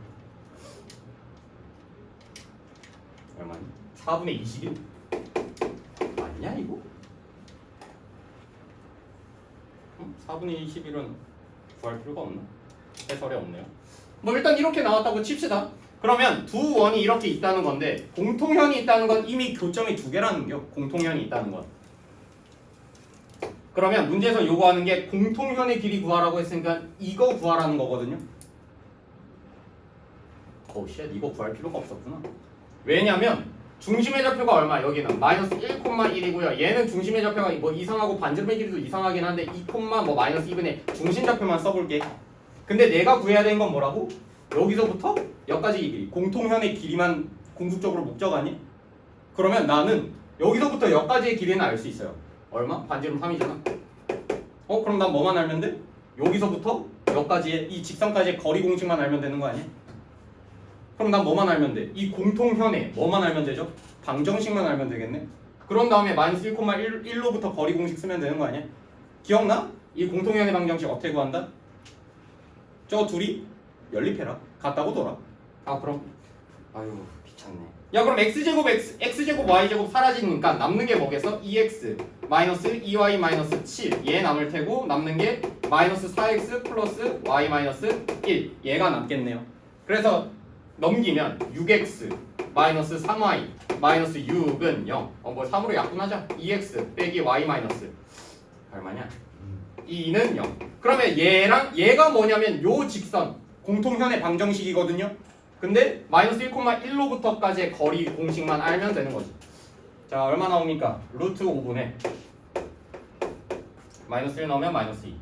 얼마냐? 4분의 21? 맞냐 이거? 4분의 21은 구할 필요가 없나? 해설에 없네요. 뭐 일단 이렇게 나왔다고 칩시다. 그러면 두 원이 이렇게 있다는 건데 공통현이 있다는 건 이미 교점이 두 개라는 거. 공통현이 있다는 건. 그러면 문제에서 요구하는 게 공통현의 길이 구하라고 했으니까 이거 구하라는 거거든요. 이거 구할 필요가 없었구나. 왜냐면 중심의 좌표가 얼마? 여기는 마이너스 1,1이고요. 얘는 중심의 좌표가 뭐 이상하고 반지름의 길이도 이상하긴 한데 2, 뭐 마이너스 2분의 중심 좌표만 써볼게. 근데 내가 구해야 되는 건 뭐라고? 여기서부터 여기까지 길이. 공통현의 길이만 궁극적으로 목적 아니? 그러면 나는 여기서부터 여기까지의 길이는 알 수 있어요. 얼마? 반지름 3이잖아. 그럼 난 뭐만 알면 돼? 여기서부터 여기까지의 이 직선까지의 거리 공식만 알면 되는 거 아니야? 그럼 난 뭐만 알면 돼? 이 공통현의 뭐만 알면 되죠? 방정식만 알면 되겠네? 그런 다음에 마이너스 1,1로부터 거리 공식 쓰면 되는 거 아니야? 기억나? 이 공통현의 방정식 어떻게 구한다? 저 둘이 연립해라. 같다고 돌아. 그럼 귀찮네. 야 그럼 x제곱 x제곱 y제곱 사라지니까 남는 게 뭐겠어? 2x 마이너스 2y 마이너스 7 얘 남을 테고 남는 게 마이너스 4x 플러스 y 마이너스 1 얘가 남겠네요. 그래서 넘기면 6x 마이너스 3y 마이너스 6은 0. 뭐 3으로 약분하자. 2x 빼기 y 마이너스 얼마냐? 2는 0. 그러면 얘가 뭐냐면 요 직선 공통현의 방정식이거든요. 근데 마이너스 1,1로부터까지의 거리 공식만 알면 되는 거지. 자, 얼마 나옵니까? 루트 5분의 마이너스 1 넣으면 마이너스 2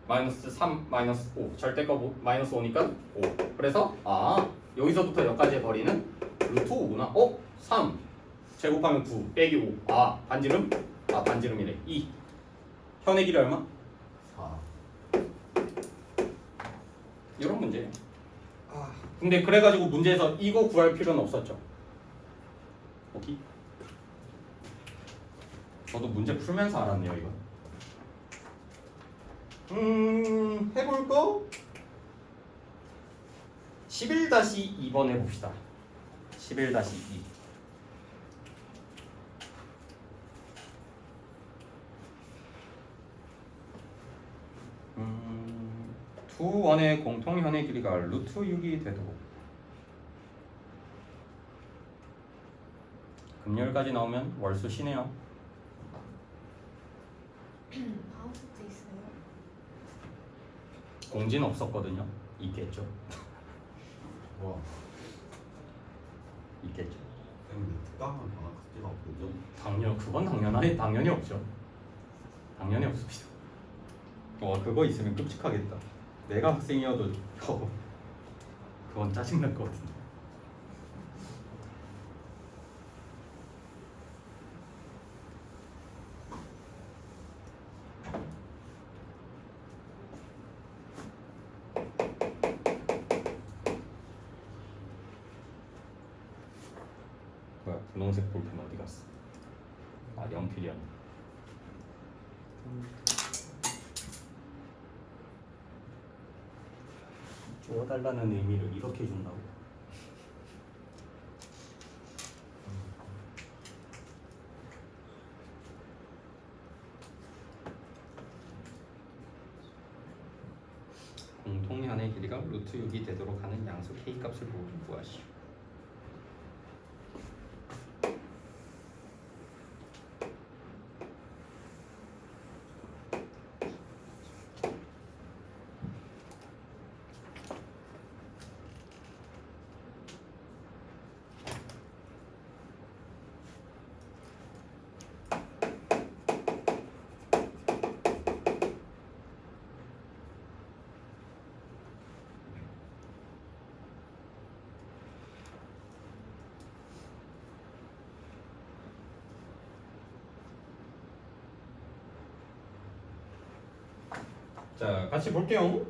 마이너스 3 마이너스 5 절대값 마이너스 5니까 5. 그래서 여기서부터 여기까지의 거리는 루트 5구나. 3 제곱하면 9 빼기 5. 반지름이래. 2. 현의 길이 얼마? 4. 이런 문제예요. 근데 그래가지고 문제에서 이거 구할 필요는 없었죠. 오케이. 저도 문제 풀면서 알았네요 이거. 해볼까? 11-2번 해봅시다. 11-2. 두 원의 공통현의 길이가 루트 6이 되도록 금요일까지 나오면 월수 쉬네요. 다음 숙제 있어요? 공지는 없었거든요. 있겠죠. 와. 있겠죠. 근데 특강은 방학 숙제가 없죠? 그건 당연히 없죠. 당연히 없습니다. 그거 있으면 끔찍하겠다. 내가 학생이어도 그건 짜증날 것 같은데. 뭐야, 분홍색 볼펜 어디 갔어? 연필이야. 줘달라는 의미를 이렇게 준다고? 공통현의 길이가 루트 6이 되도록 하는 양수 k 값을 모두 구하시오. 자, 같이 볼게요.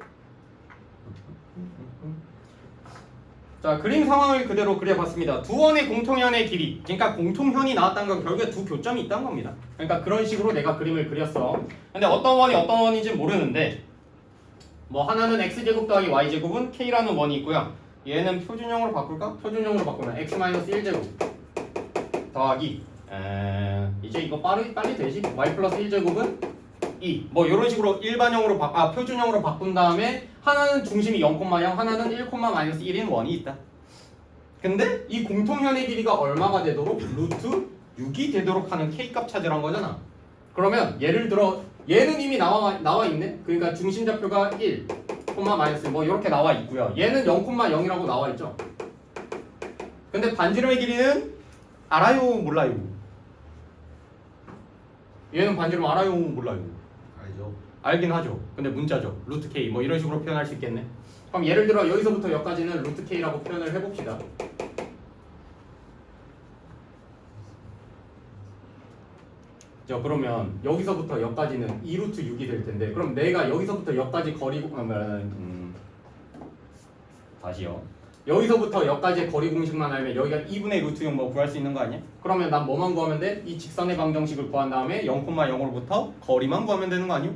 자, 그림 상황을 그대로 그려봤습니다. 두 원의 공통현의 길이, 그러니까 공통현이 나왔다는 건 결국에 두 교점이 있다는 겁니다. 그러니까 그런 식으로 내가 그림을 그렸어. 근데 어떤 원이 어떤 원인지 모르는데 뭐 하나는 x제곱 더하기 y제곱은 k라는 원이 있고요. 얘는 표준형으로 바꿀까? 표준형으로 바꾸면 x-1제곱 더하기 이제 이거 빨리 되지? y 플러스 1제곱은 2. 뭐 이런 식으로 일반형으로 표준형으로 바꾼 다음에 하나는 중심이 0,0 하나는 1,-1인 원이 있다. 근데 이 공통현의 길이가 얼마가 되도록 루트 6이 되도록 하는 k값 찾으란 거잖아. 그러면 예를 들어 얘는 이미 나와 있네. 그러니까 중심 좌표가 1, 뭐 이렇게 나와 있고요. 얘는 0,0이라고 나와 있죠. 근데 반지름의 길이는 알아요, 몰라요? 얘는 반지름 알아요, 몰라요? 알죠? 알긴 하죠. 근데 문자죠. 루트 k 뭐 이런 식으로 표현할 수 있겠네. 그럼 예를 들어 여기서부터 여기까지는 루트 k라고 표현을 해봅시다. 자, 그러면 여기서부터 여기까지는 2루트 6이 될 텐데, 그럼 내가 여기서부터 여기까지 거리 다시요. 여기서부터 여기까지의 거리 공식만 알면 여기가 2분의 루트 6 뭐 구할 수 있는 거 아니야? 그러면 난 뭐만 구하면 돼? 이 직선의 방정식을 구한 다음에 0,0으로부터 거리만 구하면 되는 거 아니요?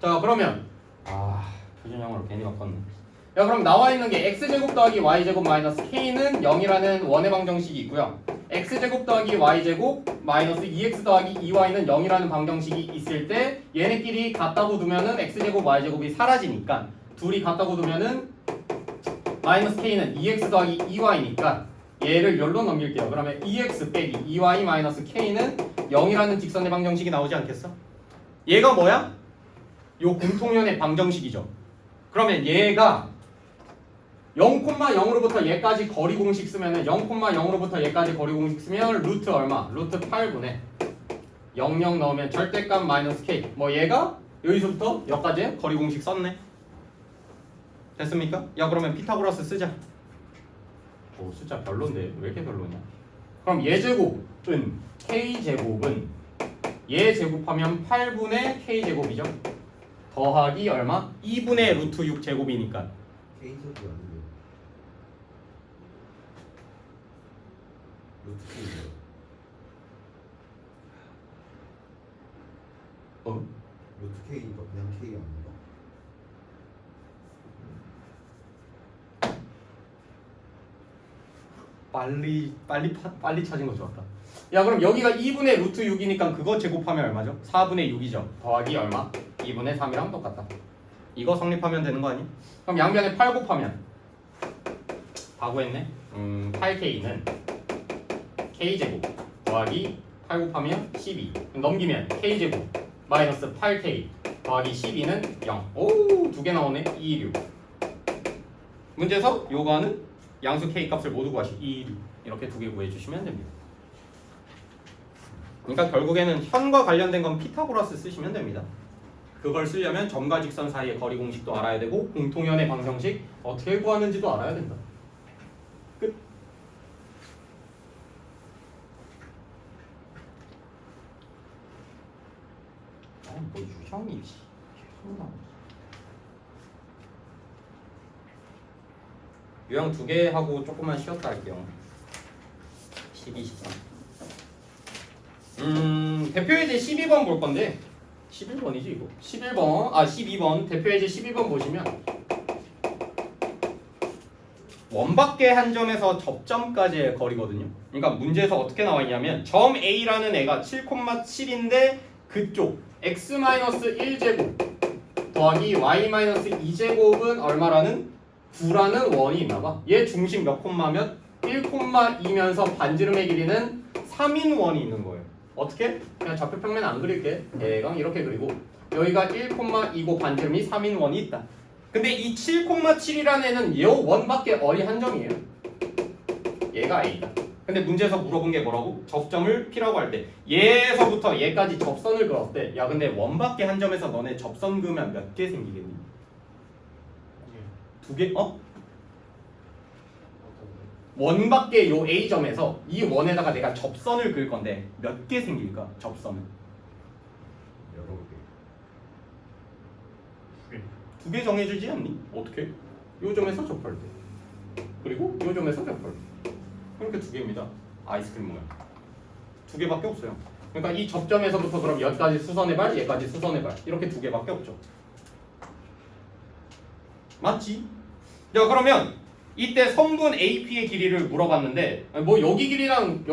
자, 그러면 표준형으로 괜히 바꿨네. 야, 그럼 나와 있는 게 x제곱 더하기 y제곱 마이너스 k는 0이라는 원의 방정식이 있고요. x제곱 더하기 y제곱 마이너스 2x 더하기 2y는 0이라는 방정식이 있을 때 얘네끼리 같다고 두면은 x제곱 y제곱이 사라지니까 둘이 같다고 두면은 마이너스 k는 2x 더하기 2y니까 얘를 열로 넘길게요. 그러면 2x 빼기 2y 마이너스 k는 0이라는 직선의 방정식이 나오지 않겠어? 얘가 뭐야? 요 공통연의 방정식이죠. 그러면 얘가 0,0으로부터 얘까지 거리 공식 쓰면은 0,0으로부터 얘까지 거리 공식 쓰면 루트 얼마? 루트 8분의 00 넣으면 절대값 마이너스 k. 뭐 얘가 여기서부터 여기까지 거리 공식 썼네. 됐습니까? 야 그러면 피타고라스 쓰자. 오 숫자 별론데 왜 이렇게 별로냐? 그럼 얘 제곱은 k 제곱은 얘 제곱하면 8분의 k 제곱이죠. 더하기 얼마? 2분의 루트 6 제곱이니까. K제곱이 아니에요. 루트 K죠. 어? 루트 K니까 그냥 K 아닌가? 빨리 찾은 거 좋았다. 야 그럼 여기가 2분의 루트 6이니까 그거 제곱하면 얼마죠? 4분의 6이죠. 더하기 얼마? 2분의 3이랑 똑같다. 이거 성립하면 되는 거 아니? 그럼 양변에 8 곱하면 다 구했네? 8k는 k제곱 더하기 8 곱하면 12 넘기면 k제곱 마이너스 8k 더하기 12는 0. 오, 두 개 나오네. 2, 6. 문제에서 요거는 양수 k 값을 모두 구하시 2, 6 이렇게 두 개 구해주시면 됩니다. 그러니까 결국에는 현과 관련된 건 피타고라스 쓰시면 됩니다. 그걸 쓰려면 점과 직선 사이의 거리 공식도 알아야 되고 공통연의 방정식 어떻게 구하는지도 알아야 된다. 끝. 뭐 유형이 계속 나오지. 유형 2개 하고 조금만 쉬었다 할게요. 12, 13. 대표예제 12번 볼 건데 11번이지 이거. 12번 대표예제 12번 보시면 원밖에 한 점에서 접점까지의 거리거든요. 그러니까 문제에서 어떻게 나와 있냐면 점 A라는 애가 7,7인데 그쪽 x-1제곱 더하기 y-2제곱은 얼마라는 9라는 원이 있나봐. 얘 중심 몇 콤마면 1,2면서 반지름의 길이는 3인 원이 있는 거예요. 어떻게? 그냥 좌표 평면 안 그릴게. 얘가 이렇게 그리고 여기가 1,2고 반지름이 3인 원이 있다. 근데 이 7,7이라는 애는 요 원밖에 어리 한 점이에요. 얘가 A다. 근데 문제에서 물어본 게 뭐라고? 접점을 P라고 할 때 얘에서부터 얘까지 접선을 그었대. 야 근데 원밖에 한 점에서 너네 접선 그으면 몇 개 생기겠니? 두 개? 원밖에 요 A점에서 이 원에다가 내가 접선을 그을 건데 몇 개 생길까? 접선은 여러 개. 두 개 정해주지 않니? 어떻게? 요 점에서 접할 때 그리고 요 점에서 접할 때 이렇게 두 개입니다. 아이스크림 모양 두 개밖에 없어요. 그러니까 이 접점에서부터 그럼 여기까지 수선의 발, 얘까지 수선의 발 이렇게 두 개밖에 없죠. 맞지? 자 그러면 이때 성분 AP의 길이를 물어봤는데 뭐 여기 길이랑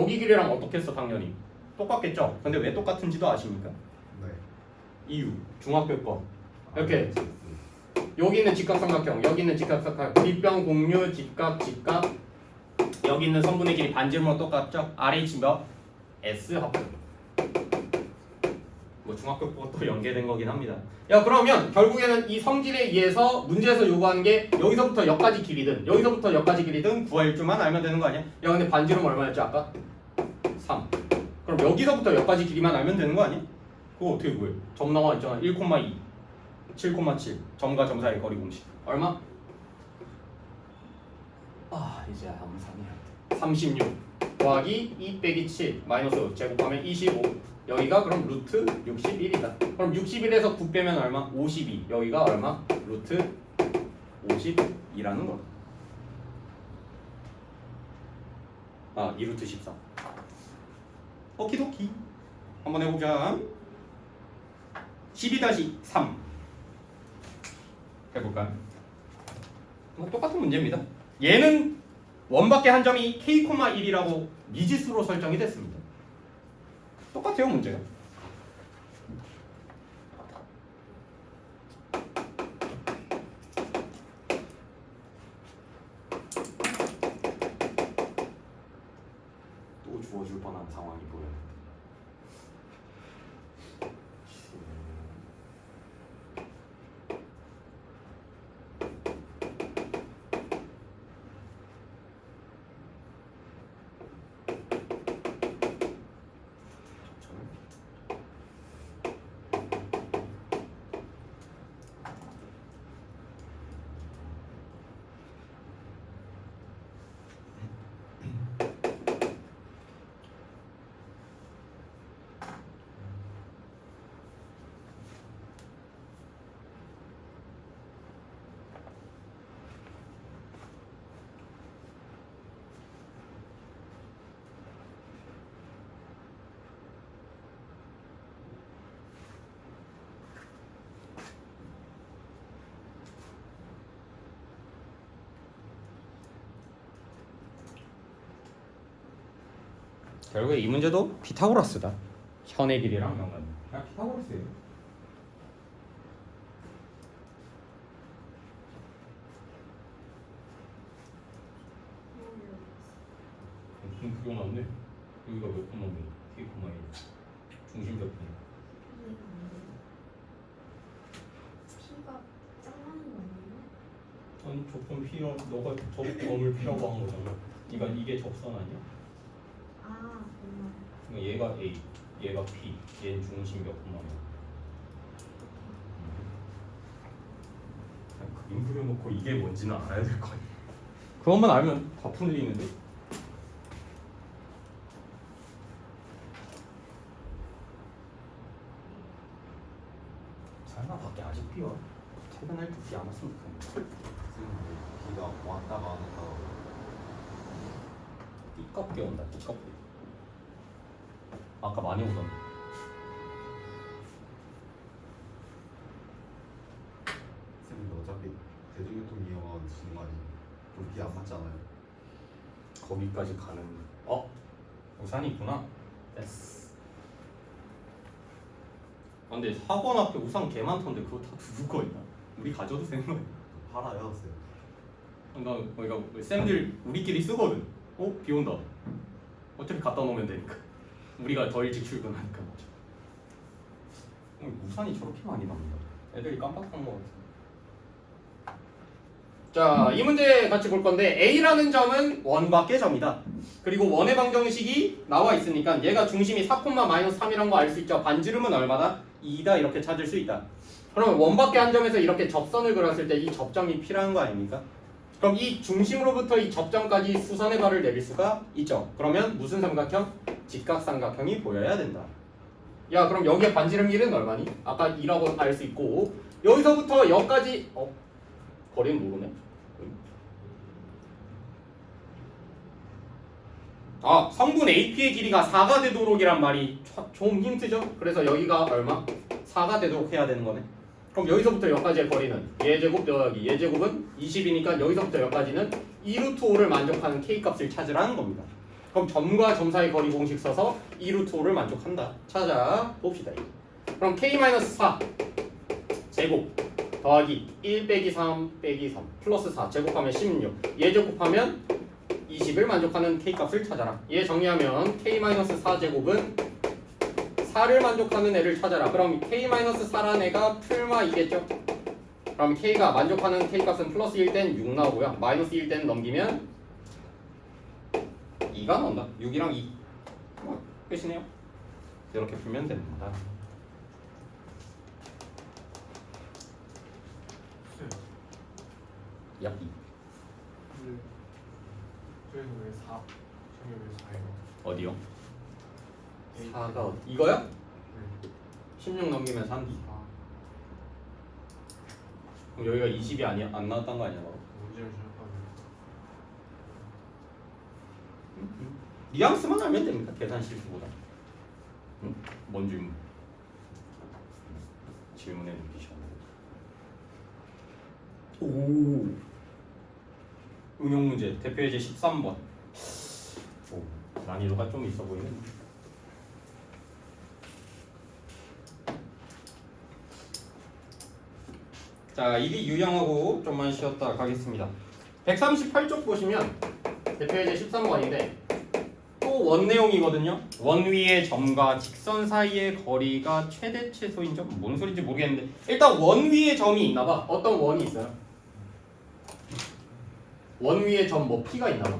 어떻게 했어? 당연히 똑같겠죠? 근데 왜 똑같은지도 아십니까? 네. 이유 중학교법 이렇게 아, 여기 있는 직각삼각형 여기 있는 직각삼각형 뒷변 공유 직각 여기 있는 성분의 길이 반지름으로 똑같죠? RH 몇? S 합. 뭐 중학교법과 또 연계된 거긴 합니다. 야 그러면 결국에는 이 성질에 의해서 문제에서 요구하는 게 여기서부터 여기까지 길이든 여기서부터 여기까지 길이든 구할 줄만 알면 되는 거 아니야? 야 근데 반지름 얼마였지 아까? 3. 그럼 여기서부터 여기까지 길이만 알면 되는 거 아니야? 그거 어떻게 구해? 점 나와 있잖아. 1,2 7,7 점과 점 사이의 거리 공식 얼마? 이제 암산해야 돼. 36 더하기 2 빼기 7 마이너스 제곱하면 25 여기가 그럼 루트 61이다. 그럼 61에서 9 빼면 얼마? 52 여기가 얼마? 루트 52라는 거. 2루트 14 오키도키 한번 해보자. 12-3 해볼까요? 뭐 똑같은 문제입니다. 얘는 원밖에 한 점이 k,1이라고 미지수로 설정이 됐습니다. 똑같아요 문제가. 또 주어줄 뻔한 상황이 보여요. 결국에 이 문제도 피타고라스다. 현의 길이랑 연관. 그냥 피타고라스예요. 그거 맞네. 여기가 몇 콤마인데? K 콤마에 중심 몇 콤마? P가 짱하는 거 아니에요? 아니 접선 P랑 너가 접점을 P라고 한 거잖아. 그러니까 이게 접선 아니야? 아, 정말. 그러니까 얘가 A, 얘가 P, 얘는 중심 몇 콤마야. 그림 그려놓고 이게 뭔지는 알아야 될 거 아니야. 그것만 알면 다 풀리는데. 설마 밖에 아직 비와? 퇴근할 때 비 안 왔으면 좋겠네. 비가 왔다가 안 왔다가 띠껍게 온다. 띠껍게. 아까 많이 오던데. 쌤 어차피 대중교통 이용하는 말이 비안 맞잖아요. 거기까지 가는. 우산이 있구나. 됐어. 근데 학원 앞에 우산 개 많던데 그거 다 누구 거야? 우리 가져도 되는 거야? 팔아요 쌤. 그러니까 쌤들 우리끼리 쓰거든. 비 온다. 어차피 갖다 놓으면 되니까. 우리가 더 일찍 출근하니까. 우산이 저렇게 많이 납니다. 애들이 깜빡한 거 같아. 자, 이 문제 같이 볼 건데 A라는 점은 원밖의 점이다. 그리고 원의 방정식이 나와 있으니까 얘가 중심이 4,-3이란 거 알 수 있죠. 반지름은 얼마다? 2다 이렇게 찾을 수 있다. 그러면 원밖의 한 점에서 이렇게 접선을 그렸을 때 이 접점이 P라는 거 아닙니까? 그럼 이 중심으로부터 이 접점까지 수선의 발을 내릴 수가 있죠. 그러면 무슨 삼각형? 직각삼각형이 보여야 된다. 야, 그럼 여기에 반지름 길이는 얼마니? 아까 2라고 알 수 있고 여기서부터 여기까지 거리는 모르네. 성분 AP의 길이가 4가 되도록이란 말이 좀 힌트죠? 그래서 여기가 얼마? 4가 되도록 해야 되는 거네. 그럼 여기서부터 여기까지의 거리는 예제곱 여기 예제곱은 20이니까 여기서부터 여기까지는 2루트 5를 만족하는 K값을 찾으라는 겁니다. 그럼 점과 점 사이 거리 공식 써서 2루트 5를 만족한다. 찾아봅시다. 그럼 K-4 제곱 더하기 1 빼기 3 빼기 3 플러스 4 제곱하면 16 예제곱하면 20을 만족하는 K값을 찾아라. 얘 정리하면 K-4 제곱은 4를 만족하는 애를 찾아라. 그럼 K-4란 애가 풀마이겠죠? 그럼 K가 만족하는 K값은 플러스 1 땐 6 나오고요. 마이너스 1 땐 넘기면 2가 나온다. 6이랑 2 끝이네요. 이렇게 풀면 됩니다. 쌤, 약 2. 근데 저희는 왜 4? 저희 왜 4예요? 어디요? 4가 어디? 이거요? 네. 16 넘기면 3. 4. 그럼 여기가 20이 안 나왔단 거 아니야? 바로? 문제를 시작하면 뉘앙스만 알면 됩니다. 계산 실수보다. 뭔 질문? 질문에 눈빛이 오. 응용 문제 대표 예제 13번. 오, 난이도가 좀 있어 보이네. 자, 이게 유형하고 좀만 쉬었다 가겠습니다. 138쪽 보시면 대표 예제 13번인데 또 또 원 내용이거든요. 원 위의 점과 직선 사이의 거리가 최대 최소인 점. 뭔 소리인지 모르겠는데 일단 원 위의 점이 있나봐. 어떤 원이 있어요? 원 위에 점 뭐 P가 있나봐.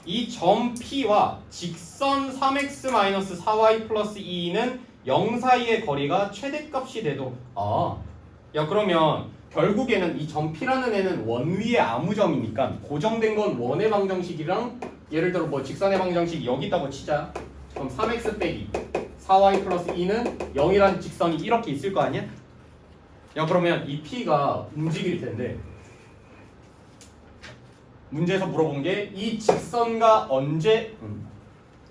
이 점 P와 직선 3x-4y 플러스 2는 0 사이의 거리가 최대값이 돼도 야 그러면 결국에는 이 점 P라는 애는 원 위에 아무 점이니까 고정된 건 원의 방정식이랑 예를 들어 뭐 직선의 방정식 여기 있다고 치자. 그럼 3x 빼기 4y 플러스 2는 0이라는 직선이 이렇게 있을 거 아니야? 야 그러면 이 P가 움직일 텐데 문제에서 물어본 게 이 직선과 언제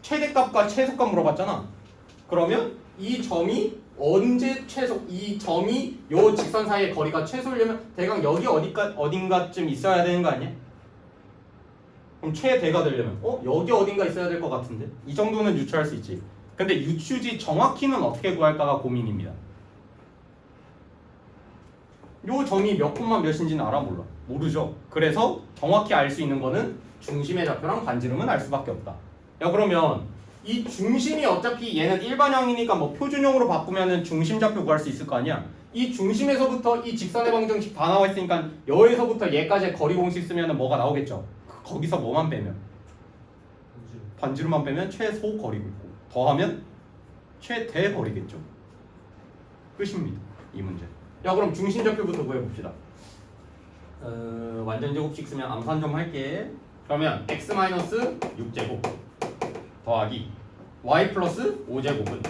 최대값과 최소값 물어봤잖아. 그러면 이 점이 언제 최소 이 점이 요 직선 사이의 거리가 최소려면 대강 여기 어딘가쯤 있어야 되는 거 아니야? 그럼 최대가 되려면 여기 어딘가 있어야 될 것 같은데 이 정도는 유추할 수 있지. 근데 유추지 정확히는 어떻게 구할까가 고민입니다. 요 점이 몇 콤마 몇인지는 알아 몰라? 모르죠. 그래서 정확히 알 수 있는 거는 중심의 좌표랑 반지름은 알 수밖에 없다. 야 그러면 이 중심이 어차피 얘는 일반형이니까 뭐 표준형으로 바꾸면은 중심 좌표 구할 수 있을 거 아니야? 이 중심에서부터 이 직선의 방정식 다 나와 있으니까 여기서부터 얘까지 거리 공식 쓰면은 뭐가 나오겠죠? 거기서 뭐만 빼면 반지름만 빼면 최소 거리고 있고 더하면 최대 거리겠죠. 끝입니다. 이 문제. 야 그럼 중심 좌표부터 구해봅시다. 완전 제곱식 쓰면 암산 좀 할게. 그러면 x-6제곱 더하기 y 플러스 5제곱은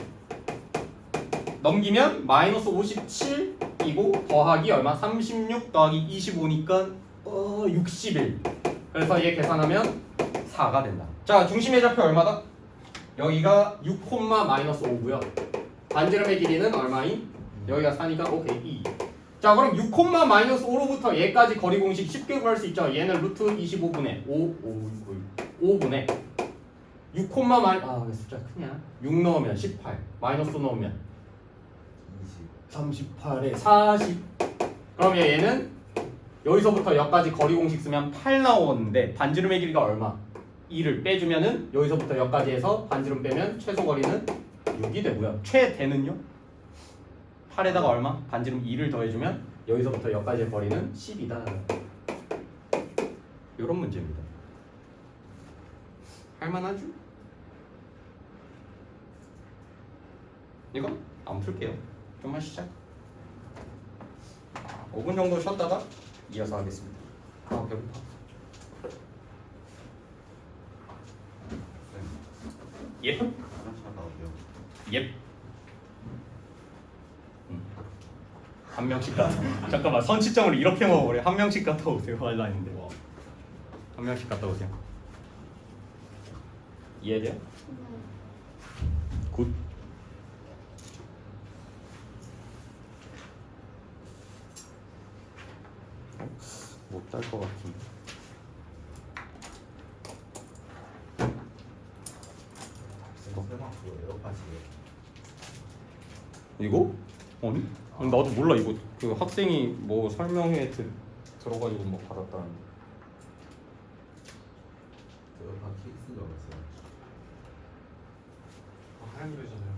넘기면 마이너스 57이고 더하기 얼마? 36 더하기 25니까 61. 그래서 얘 계산하면 4가 된다. 자 중심의 좌표 얼마다? 여기가 6, 마이너스 5고요. 반지름의 길이는 얼마인? 여기가 4니까 오케이 2. 자 그럼 6, 마이너스 5로부터 얘까지 거리 공식 쉽게 구할 수 있죠. 얘는 루트 25분의 5분의 6, 왜 숫자 크냐? 6 넣으면 18 마이너스 넣으면 38에 40. 그럼 얘는 여기서부터 여기까지 거리 공식 쓰면 8 나오는데 반지름의 길이가 얼마? 2를 빼주면은 여기서부터 여기까지 해서 반지름 빼면 최소 거리는 6이 되고요. 최대는요? 8에다가 얼마? 반지름 2를 더해주면 여기서부터 여기까지의 거리는 10이다. 이런 문제입니다. 할만하죠? 이거 안 풀게요. 좀만 쉬자. 5분 정도 쉬었다가 이어서 하겠습니다. 배고파. 예? 예. 한 명씩 갔다. 잠깐만 선취점을 이렇게 먹어버려. 한 명씩 갔다 오세요. 할라 했는데. 한 명씩 갔다 오세요. 이해돼요? 굿. 못 딸 것 같은데. 이거? 아니? 나도 몰라. 이거 그 학생이 뭐 설명회 들어가지고 뭐 받았다는데. 다 케이스인 줄 알았어요. 한양대잖아요.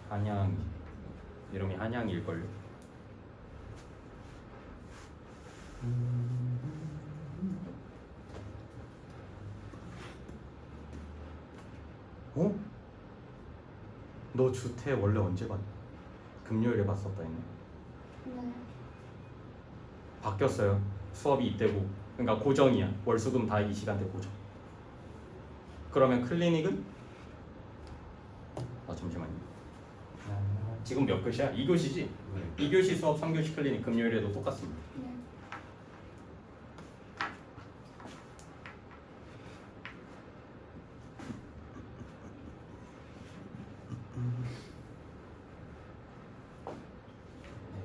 한양 이름이 한양일걸요. 너 주태 원래 언제 봤? 금요일에 봤었다 했네. 네. 바뀌었어요. 수업이 이때고. 그러니까 고정이야. 월수금 다 이 시간대 고정. 그러면 클리닉은? 잠시만요. 지금 몇 교시야? 2교시지? 네. 2교시 수업 3교시 클리닉 금요일에도 똑같습니다. 네.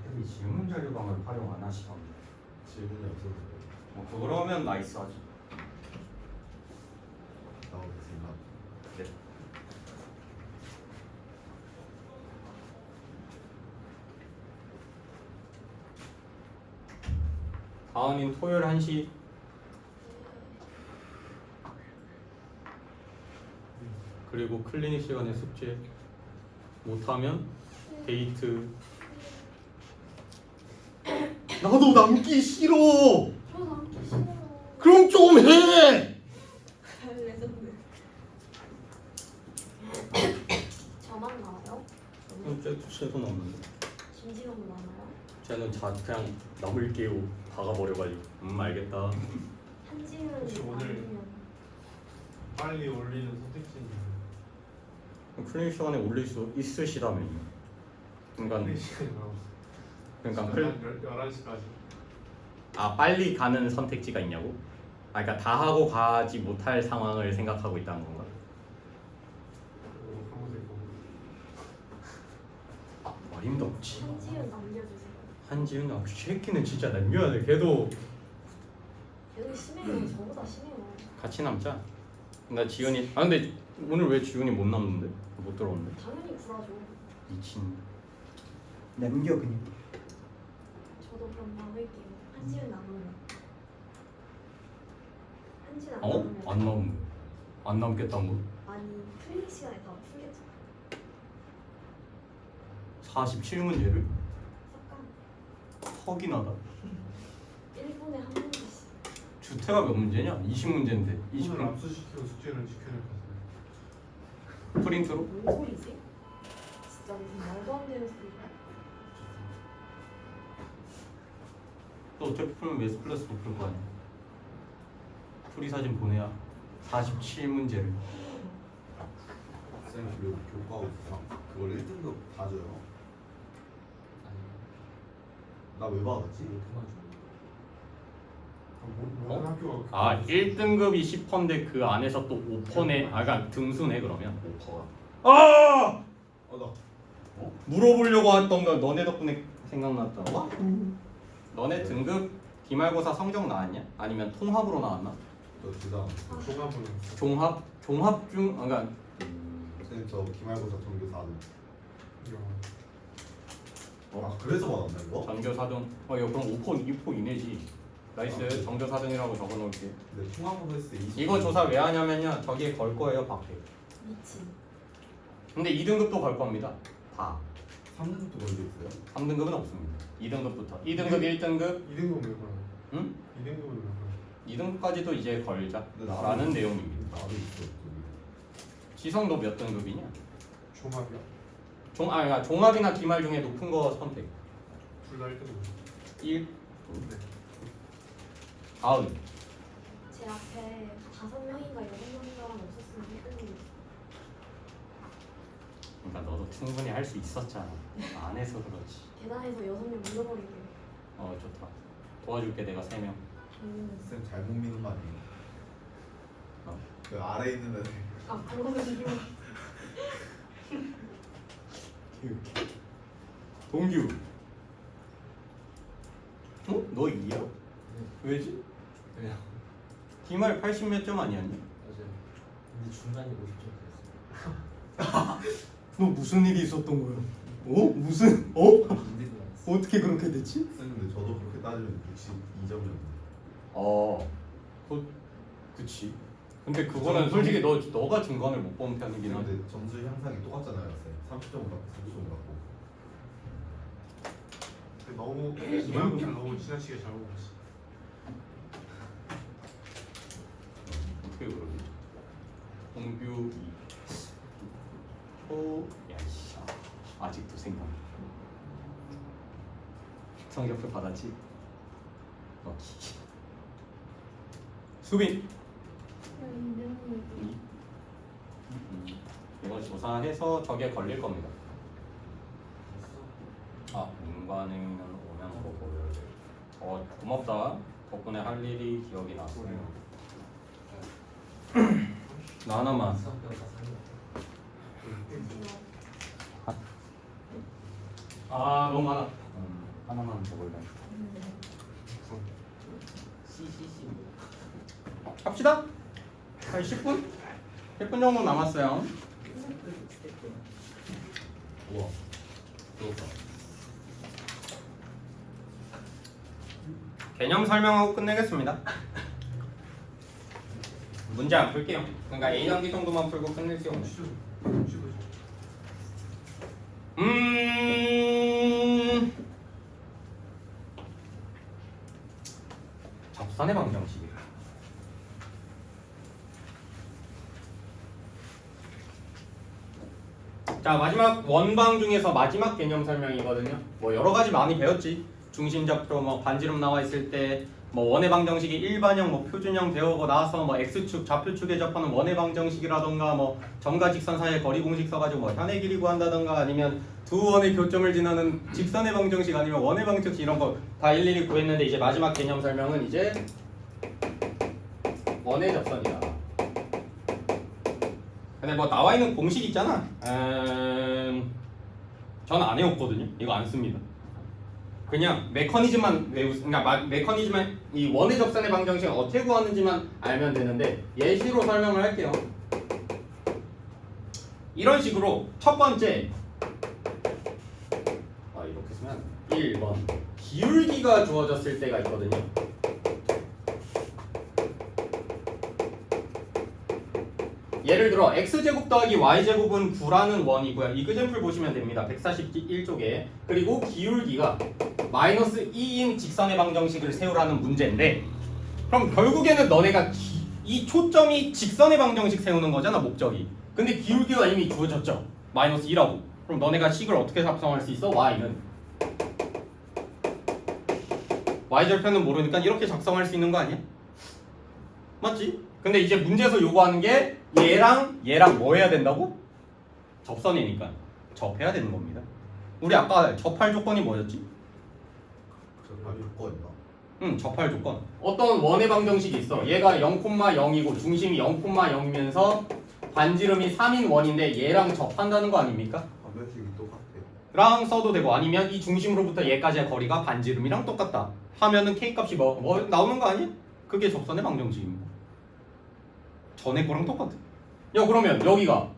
애들이 질문 자료방을 활용 안 하시던데. 질문이 없어서 그러면 나이스하지. 나오겠습니다. 네. 다음인 토요일 1시 그리고 클리닉 시간에 숙제 못하면 데이트. 나도 남기 싫어. 저 남기 싫어요. 그럼 좀 해. 레전드. 저만 나와요? 쟤도 나오는데. 김지현도 나와요? 쟤는 그냥 남을게요. 박아버려가지고. 알겠다. 한지은 혹시 오늘- 아니면 빨리 올리는 선택지는 클리닉 시간에 올릴 수 있으시다면요. 그러니까 그러니까 11시까지. 빨리 가는 선택지가 있냐고? 그러니까 다 하고 가지 못할 상황을 생각하고 있다는 건가? 그런 것도 있고. 어림도 없지. 한지은 남겨주세요. 한지훈 그 새끼는 진짜 남겨야 돼. 걔도 여기 심해요. 저보다 심해요. 같이 남자. 나 지훈이 근데 오늘 왜 지훈이 못 남는데? 못 들어오는데? 당연히 구라죠. 미친. 남겨 그냥. 저도 그럼 남을게요. 한지은 남으면. 한지은 안 어? 남으면. 안 남은 거. 안 남겠다는 거? 아니 클리닉 시간에 다 풀겠죠. 47문제를? 싹간 턱이 나다. 1분에 한 문제씩. 주태가 몇 문제냐? 20문제인데. 오늘 20분 압수시키고 숙제는 지켜야 될 것 같아요. 프린트로? 뭔 소리지? 진짜 무슨 말도 안 되는 소리야. 또 어차피 풀면 매스 플러스 풀 거 아니야. 풀이 사진 보내야 47문제를. 쌤 그리고 교과 우수상 그걸 1등급 다 줘요. 나 왜 받았지? 모든 학교가 아 1등급이 10%인데 그 안에서 또 5%네. 그러니까 등수네 그러면 5%가. 아! 나 물어보려고 했던 거 너네 덕분에 생각났다. 너네 등급 기말고사 성적 나왔냐? 아니면 통합으로 나왔나? 저둘 다. 종합은 종합 중 그러니까 쌤 저 기말고사 전교 4등. 이거 아 그래서 받았나 이거? 전교 4등. 이거 그럼 5% 2% 이내지. 나이스. 전교 4등이라고 적어 놓을게. 근데 통합으로 했을 때 20. 이거 조사 왜 하냐면요. 저기에 걸 거예요, 밖에. 미친. 근데 2등급도 걸 겁니다. 다. 3등급도 걸려 있어요? 3등급은 없습니다. 2등급부터. 2등급, 1등급. 2등급은 왜 그러나? 응? 2등급은 왜 그러나? 2등급까지도 이제 걸자. 근데 나도- 라는 내용입니다. 나도 있어 저기. 지성 너 몇 등급이냐? 종합이야? 그러니까 종합이나 기말 중에 높은 거 선택. 둘 다 1등급. 1, 네. 다음. 제 앞에 5명인가 6명인가만 없었으면 1등이었어. 그러니까 너도 충분히 할 수 있었잖아. 안 해서 그렇지. 계단에서 6명 물어버릴게요. 좋다. 도와줄게 내가 3명. 쌤 잘못 미는 거 아니에요? 어? 그 아래 있는 애들. 그거는 지금 동규. 너 2야? 왜지? 왜요? 기말 80 몇 점 아니었니? 맞아요. 근데 중간에 50점 됐어요. 너 무슨 일이 있었던 거야? 무슨? 힘들고 났어. 어떻게 그렇게 됐지? 쌤 근데 저도 그렇게 따지면 62점이었는데. 그치. 근데 그거는 솔직히 너가 중간을 못 본 편이긴 한데. 근데 점수 향상이 똑같잖아요 쌤. 30점 받고 30점 받고. 근데 너무 기말고사를 너무 지나치게 잘 먹었어. 어떻게 그러지? 동규 2. 야씨. 아직도 생각. 성적표 받았지? 오케이. 수빈. 이거 조사해서 저게 걸릴 겁니다. 민관행위는 오면으로 보여야 돼. 고맙다. 덕분에 할 일이 기억이 났어. 나 하나만. 수학교가 상관. 너무 많아. 하나만 먹을래. CCC. 합시다. 한 10분? 10분 정도 남았어요. 우와. 배고파. 개념 설명하고 끝내겠습니다. 문제 안 풀게요. 그러니까 A 단계 정도만 풀고 끝낼게요. 오늘. 쉬고 접선의 방정식이라. 자, 마지막 원방 중에서 마지막 개념 설명이거든요. 뭐 여러 가지 많이 배웠지. 중심좌표 뭐 반지름 나와 있을 때 뭐 원의 방정식이 일반형 뭐 표준형 배우고 나서 뭐 x축 좌표축에 접하는 원의 방정식이라던가 뭐 점과 직선 사이의 거리 공식 써가지고 뭐 현의 길이 구한다던가 아니면 두 원의 교점을 지나는 직선의 방정식 아니면 원의 방정식 이런 거 다 일일이 구했는데 이제 마지막 개념 설명은 이제 원의 접선이다. 근데 뭐 나와 있는 공식 있잖아. 저는 안 외웠거든요. 이거 안 씁니다. 그냥 메커니즘만 그러니까 메커니즘만 이 원의 접선의 방정식을 어떻게 구하는지만 알면 되는데 예시로 설명을 할게요. 이런 식으로 첫 번째 이렇게 쓰면 1번 기울기가 주어졌을 때가 있거든요. 예를 들어 x제곱 더하기 y제곱은 9라는 원이고요. 이그젠플 보시면 됩니다. 141쪽에. 그리고 기울기가 마이너스 2인 직선의 방정식을 세우라는 문제인데 그럼 결국에는 너네가 이 초점이 직선의 방정식 세우는 거잖아, 목적이. 근데 기울기가 이미 주어졌죠. 마이너스 2라고. 그럼 너네가 식을 어떻게 작성할 수 있어? y는 y절편은 모르니까 이렇게 작성할 수 있는 거 아니야? 맞지? 근데 이제 문제에서 요구하는 게 얘랑 뭐 해야 된다고? 접선이니까 접해야 되는 겁니다. 우리 아까 접할 조건이 뭐였지? 접할 조건이다. 접할 조건. 어떤 원의 방정식이 있어. 얘가 0,0이고 중심이 0,0이면서 반지름이 3인 원인데 얘랑 접한다는 거 아닙니까? 방정식이 똑같아요. 랑 써도 되고 아니면 이 중심으로부터 얘까지의 거리가 반지름이랑 똑같다 하면은 k 값이 뭐 나오는 거 아니야? 그게 접선의 방정식입니다. 전에 거랑 똑같아. 야 그러면 여기가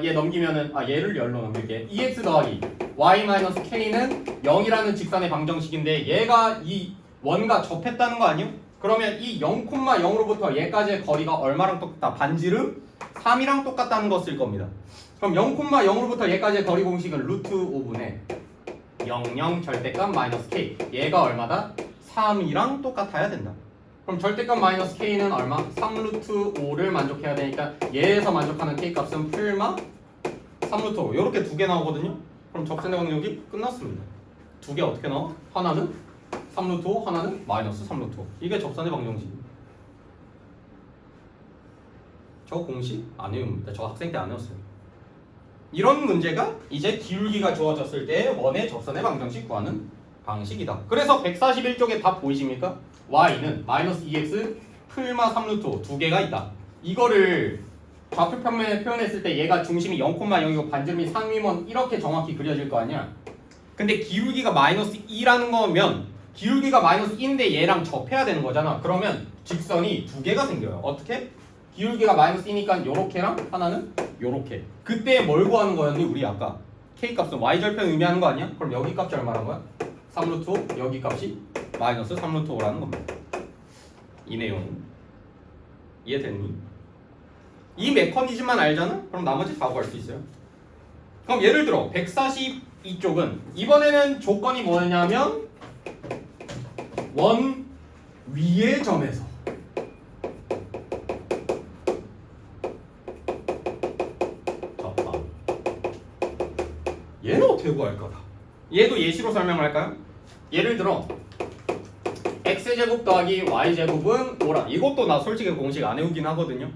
얘 넘기면은 얘를 열로 넘길게. 2x 더하기 y-k는 0이라는 직선의 방정식인데 얘가 이 원과 접했다는 거 아니요? 그러면 이 0,0으로부터 얘까지의 거리가 얼마랑 똑같다? 반지름 3이랑 똑같다는 거 쓸 겁니다. 그럼 0,0으로부터 얘까지의 거리 공식은 루트 5분의 00 절대값 마이너스 k. 얘가 얼마다? 3이랑 똑같아야 된다. 그럼 절대값 마이너스 k는 얼마? 3루트 5를 만족해야 되니까 얘에서 만족하는 k 값은 풀마 3루트 5. 이렇게 두 개 나오거든요. 그럼 접선의 방정식이 끝났습니다. 두 개 어떻게 나와? 하나는 3루트 5, 하나는 마이너스 3루트 5. 이게 접선의 방정식입니다. 저 공식 안 외웁니다. 저 학생 때 안 외웠어요. 이런 문제가 이제 기울기가 주어졌을 때 원의 접선의 방정식 구하는 방식이다. 그래서 141쪽에 답 보이십니까? y는 마이너스 2x 풀마 3루트 5 두 개가 있다. 이거를 좌표 평면에 표현했을 때 얘가 중심이 0,0이고 반지름이 3이면 이렇게 정확히 그려질 거 아니야. 근데 기울기가 마이너스 2라는 거면 기울기가 마이너스 2인데 얘랑 접해야 되는 거잖아. 그러면 직선이 두 개가 생겨요. 어떻게? 기울기가 마이너스 2니까 요렇게랑 하나는 요렇게. 그때 뭘 구하는 거였니? 우리 아까 k 값은 y절편 의미하는 거 아니야? 그럼 여기 값이 얼마란 거야? 3루트 5, 여기 값이 마이너스 3루트 5라는 겁니다. 이 내용 이해됐니? 이 메커니즘만 알잖아? 그럼 나머지 다 구할 수 있어요. 그럼 예를 들어 142쪽은 이번에는 조건이 뭐냐면 원 위의 점에서 접하. 얘는 어떻게 구할 거다? 얘도 예시로 설명을 할까요? 예를 들어 x제곱 더하기 y제곱은 5라. 이것도 나 솔직히 공식 안 외우긴 하거든요.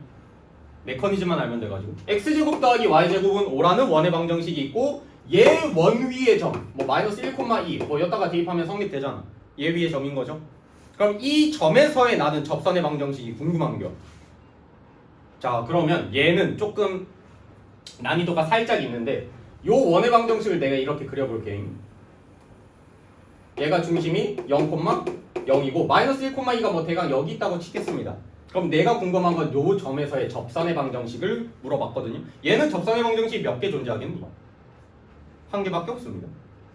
메커니즘만 알면 돼가지고 x제곱 더하기 y제곱은 5라는 원의 방정식이 있고 얘 원 위의 점, 뭐 마이너스 1,2 뭐 여기다가 대입하면 성립되잖아. 얘 위의 점인 거죠. 그럼 이 점에서의 나는 접선의 방정식이 궁금한겨. 자 그러면 얘는 조금 난이도가 살짝 있는데 요 원의 방정식을 내가 이렇게 그려볼게. 얘가 중심이 0,0이고 마이너스 1,2가 뭐 대강 여기 있다고 치겠습니다. 그럼 내가 궁금한 건 요 점에서의 접선의 방정식을 물어봤거든요. 얘는 접선의 방정식이 몇 개 존재하겠니? 한 개밖에 없습니다.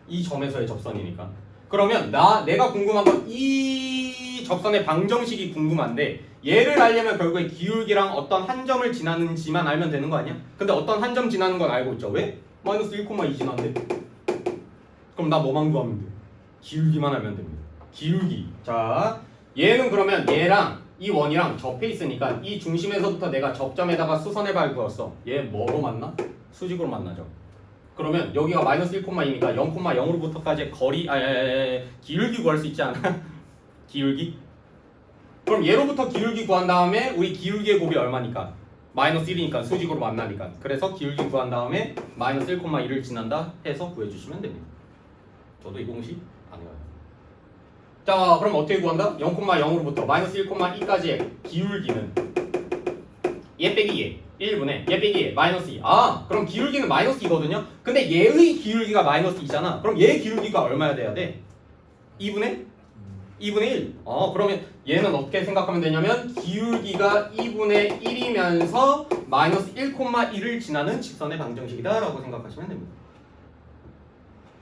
이 점에서의 접선이니까. 그러면 내가 궁금한 건 이 접선의 방정식이 궁금한데 얘를 알려면 결국에 기울기랑 어떤 한 점을 지나는지만 알면 되는 거 아니야? 근데 어떤 한 점 지나는 건 알고 있죠. 왜? 마이너스 1,2 지난데. 그럼 나 뭐만 구하면 돼? 기울기만 알면 됩니다. 기울기. 자, 얘는 그러면 얘랑 이 원이랑 접해 있으니까 이 중심에서부터 내가 접점에다가 수선의 발 그었어. 얘 뭐로 만나? 수직으로 만나죠. 그러면 여기가 마이너스 1,2니까 0,0으로부터까지의 거리 기울기 구할 수 있지 않아? 기울기? 그럼 얘로부터 기울기 구한 다음에 우리 기울기의 곱이 얼마니까? 마이너스 1이니까 수직으로 만나니까. 그래서 기울기 구한 다음에 마이너스 1,1을 지난다 해서 구해주시면 됩니다. 저도 이 공식 안 해요. 자, 그럼 어떻게 구한다? 0,0으로부터 마이너스 1,2까지의 기울기는 얘 빼기 얘 1분의 얘 빼기 얘 마이너스 2. 아, 그럼 기울기는 마이너스 2거든요. 근데 얘의 기울기가 마이너스 2잖아. 그럼 얘의 기울기가 얼마야 돼야 돼? 2분의 1. 그러면 얘는 어떻게 생각하면 되냐면 기울기가 2분의 1이면서 마이너스 1,1을 지나는 직선의 방정식이다 라고 생각하시면 됩니다.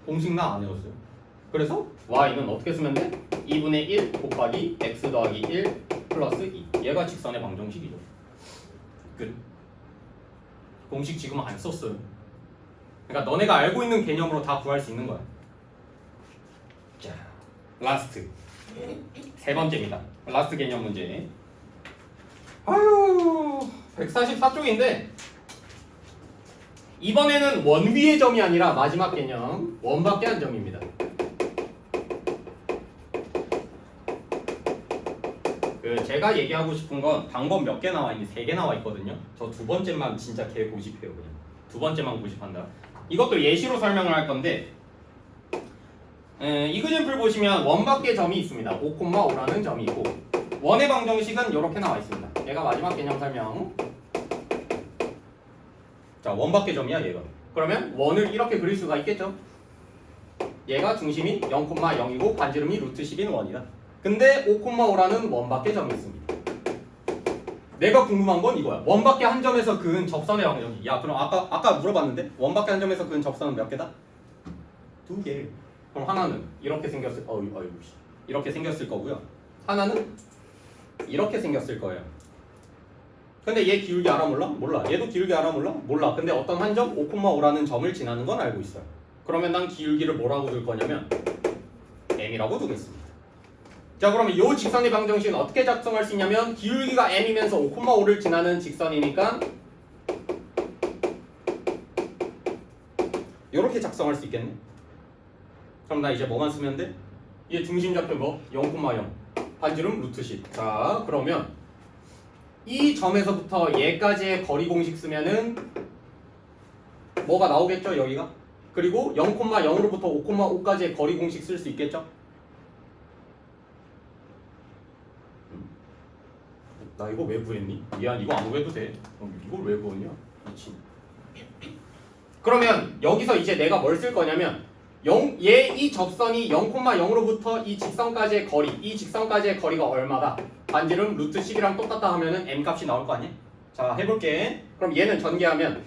공식 나 안 외웠어요. 그래서 y는 어떻게 쓰면 돼? 2분의 1 곱하기 x 더하기 1 플러스 2. 얘가 직선의 방정식이죠. 끝. 공식 지금 안 썼어요. 그러니까 너네가 알고 있는 개념으로 다 구할 수 있는 거야. 자, 라스트. 세 번째입니다. 라스트 개념 문제. 아유, 144쪽인데 이번에는 원 위의 점이 아니라 마지막 개념 원 밖에 한 점입니다. 제가 얘기하고 싶은 건 방법 몇 개 나와 있니? 3개 나와 있거든요. 저 두 번째만 진짜 개 고집해요. 그냥 두 번째만 고집한다. 이것도 예시로 설명을 할 건데 이 그림을 보시면 원 밖의 점이 있습니다. 5,5라는 점이 있고 원의 방정식은 이렇게 나와 있습니다. 얘가 마지막 개념 설명. 자, 원 밖의 점이야 얘가. 그러면 원을 이렇게 그릴 수가 있겠죠. 얘가 중심이 0,0이고 반지름이 루트 10인 원이다. 근데 5,5라는 원 밖의 점이 있습니다. 내가 궁금한 건 이거야. 원 밖의 한 점에서 그은 접선의 방정식. 야, 그럼 아까 물어봤는데 원 밖의 한 점에서 그은 접선은 몇 개다? 2개. 그럼 하나는 이렇게 생겼을 이렇게 생겼을 거고요. 하나는 이렇게 생겼을 거예요. 근데 얘 기울기 알아 몰라? 몰라. 얘도 기울기 알아 몰라? 몰라. 근데 어떤 한 점 5,5라는 점을 지나는 건 알고 있어요. 그러면 난 기울기를 뭐라고 둘 거냐면 m이라고 두겠습니다. 자, 그러면 이 직선의 방정식은 어떻게 작성할 수 있냐면 기울기가 m이면서 5,5를 지나는 직선이니까 이렇게 작성할 수 있겠네. 그럼 나 이제 뭐만 쓰면 돼? 얘 중심좌표 뭐? 0,0 반지름 루트 10. 자, 그러면 이 점에서부터 얘까지의 거리 공식 쓰면은 뭐가 나오겠죠 여기가? 그리고 0,0으로부터 5,5까지의 거리 공식 쓸 수 있겠죠? 나 이거 왜 구했니? 미안, 이거 안 구해도 돼. 이걸 왜 구했냐? 미친. 그러면 여기서 이제 내가 뭘 쓸 거냐면 이 접선이 0,0으로부터 이 직선까지의 거리, 이 직선까지의 거리가 얼마다? 반지름 루트 10이랑 똑같다 하면은 m 값이 나올 거 아니야? 자, 해볼게. 그럼 얘는 전개하면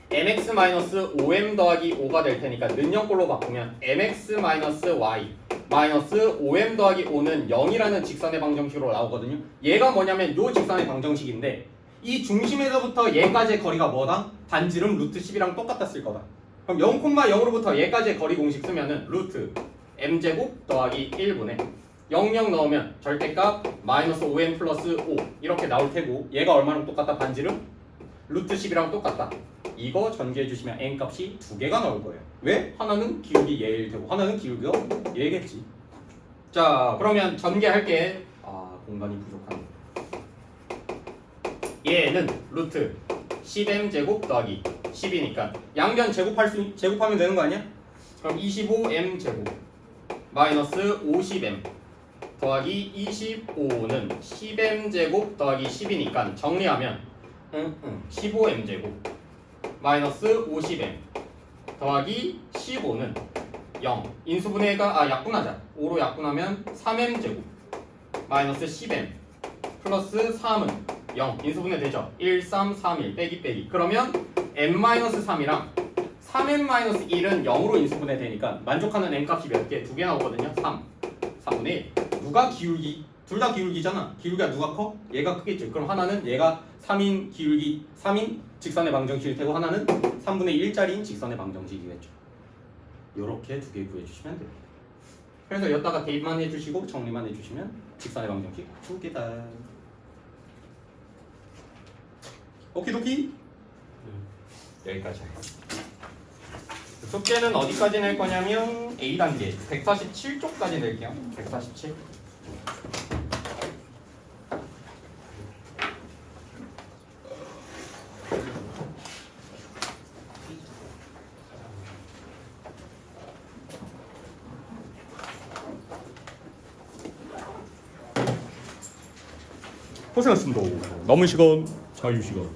mx-5m 더하기 5가 될 테니까 는영꼴로 바꾸면 mx-y 마이너스 5m 더하기 5는 0이라는 직선의 방정식으로 나오거든요. 얘가 뭐냐면 요 직선의 방정식인데 이 중심에서부터 얘까지의 거리가 뭐다? 반지름 루트 10이랑 똑같다 쓸 거다. 그럼 0,0으로부터 얘까지의 거리 공식 쓰면은 루트 m제곱 더하기 1분의 00 넣으면 절대값 마이너스 5m 플러스 5 이렇게 나올 테고 얘가 얼마랑 똑같다? 반지름 루트 10이랑 똑같다. 이거 전개해 주시면 n 값이 두 개가 나올 거예요. 왜? 하나는 기울기 얘일 테고 하나는 기울기가 얘겠지. 자, 그러면 전개할게. 공간이 부족하네. 얘는 루트 10m 제곱 더하기 10이니까 양변 제곱하면 되는 거 아니야? 그럼 25m 제곱 마이너스 50m 더하기 25는 10m 제곱 더하기 10이니까 정리하면 15m 제곱 마이너스 50m 더하기 15는 0 인수분해가 약분하자 5로 약분하면 3m 제곱 마이너스 10m 플러스 3은 0 인수분해 되죠. 1, 3, 3, 1 빼기 그러면 m-3이랑 3n-1은 0으로 인수분해 되니까 만족하는 n 값이 몇 개? 2개 나오거든요. 3분의 1. 누가 기울기? 둘 다 기울기잖아. 기울기가 누가 커? 얘가 크겠죠. 그럼 하나는 얘가 3인 기울기 3인 직선의 방정식일 테고 하나는 3분의 1짜리인 직선의 방정식이겠죠. 요렇게 두 개 구해주시면 돼요. 그래서 여기다가 대입만 해주시고 정리만 해주시면 직선의 방정식 두 개다. 오키도키? 여기까지 하겠습니다. 숙제는 어디까지 낼 거냐면 A단계 147쪽까지 낼게요. 147. 고생하셨습니다. 남은 시간 자유 시간.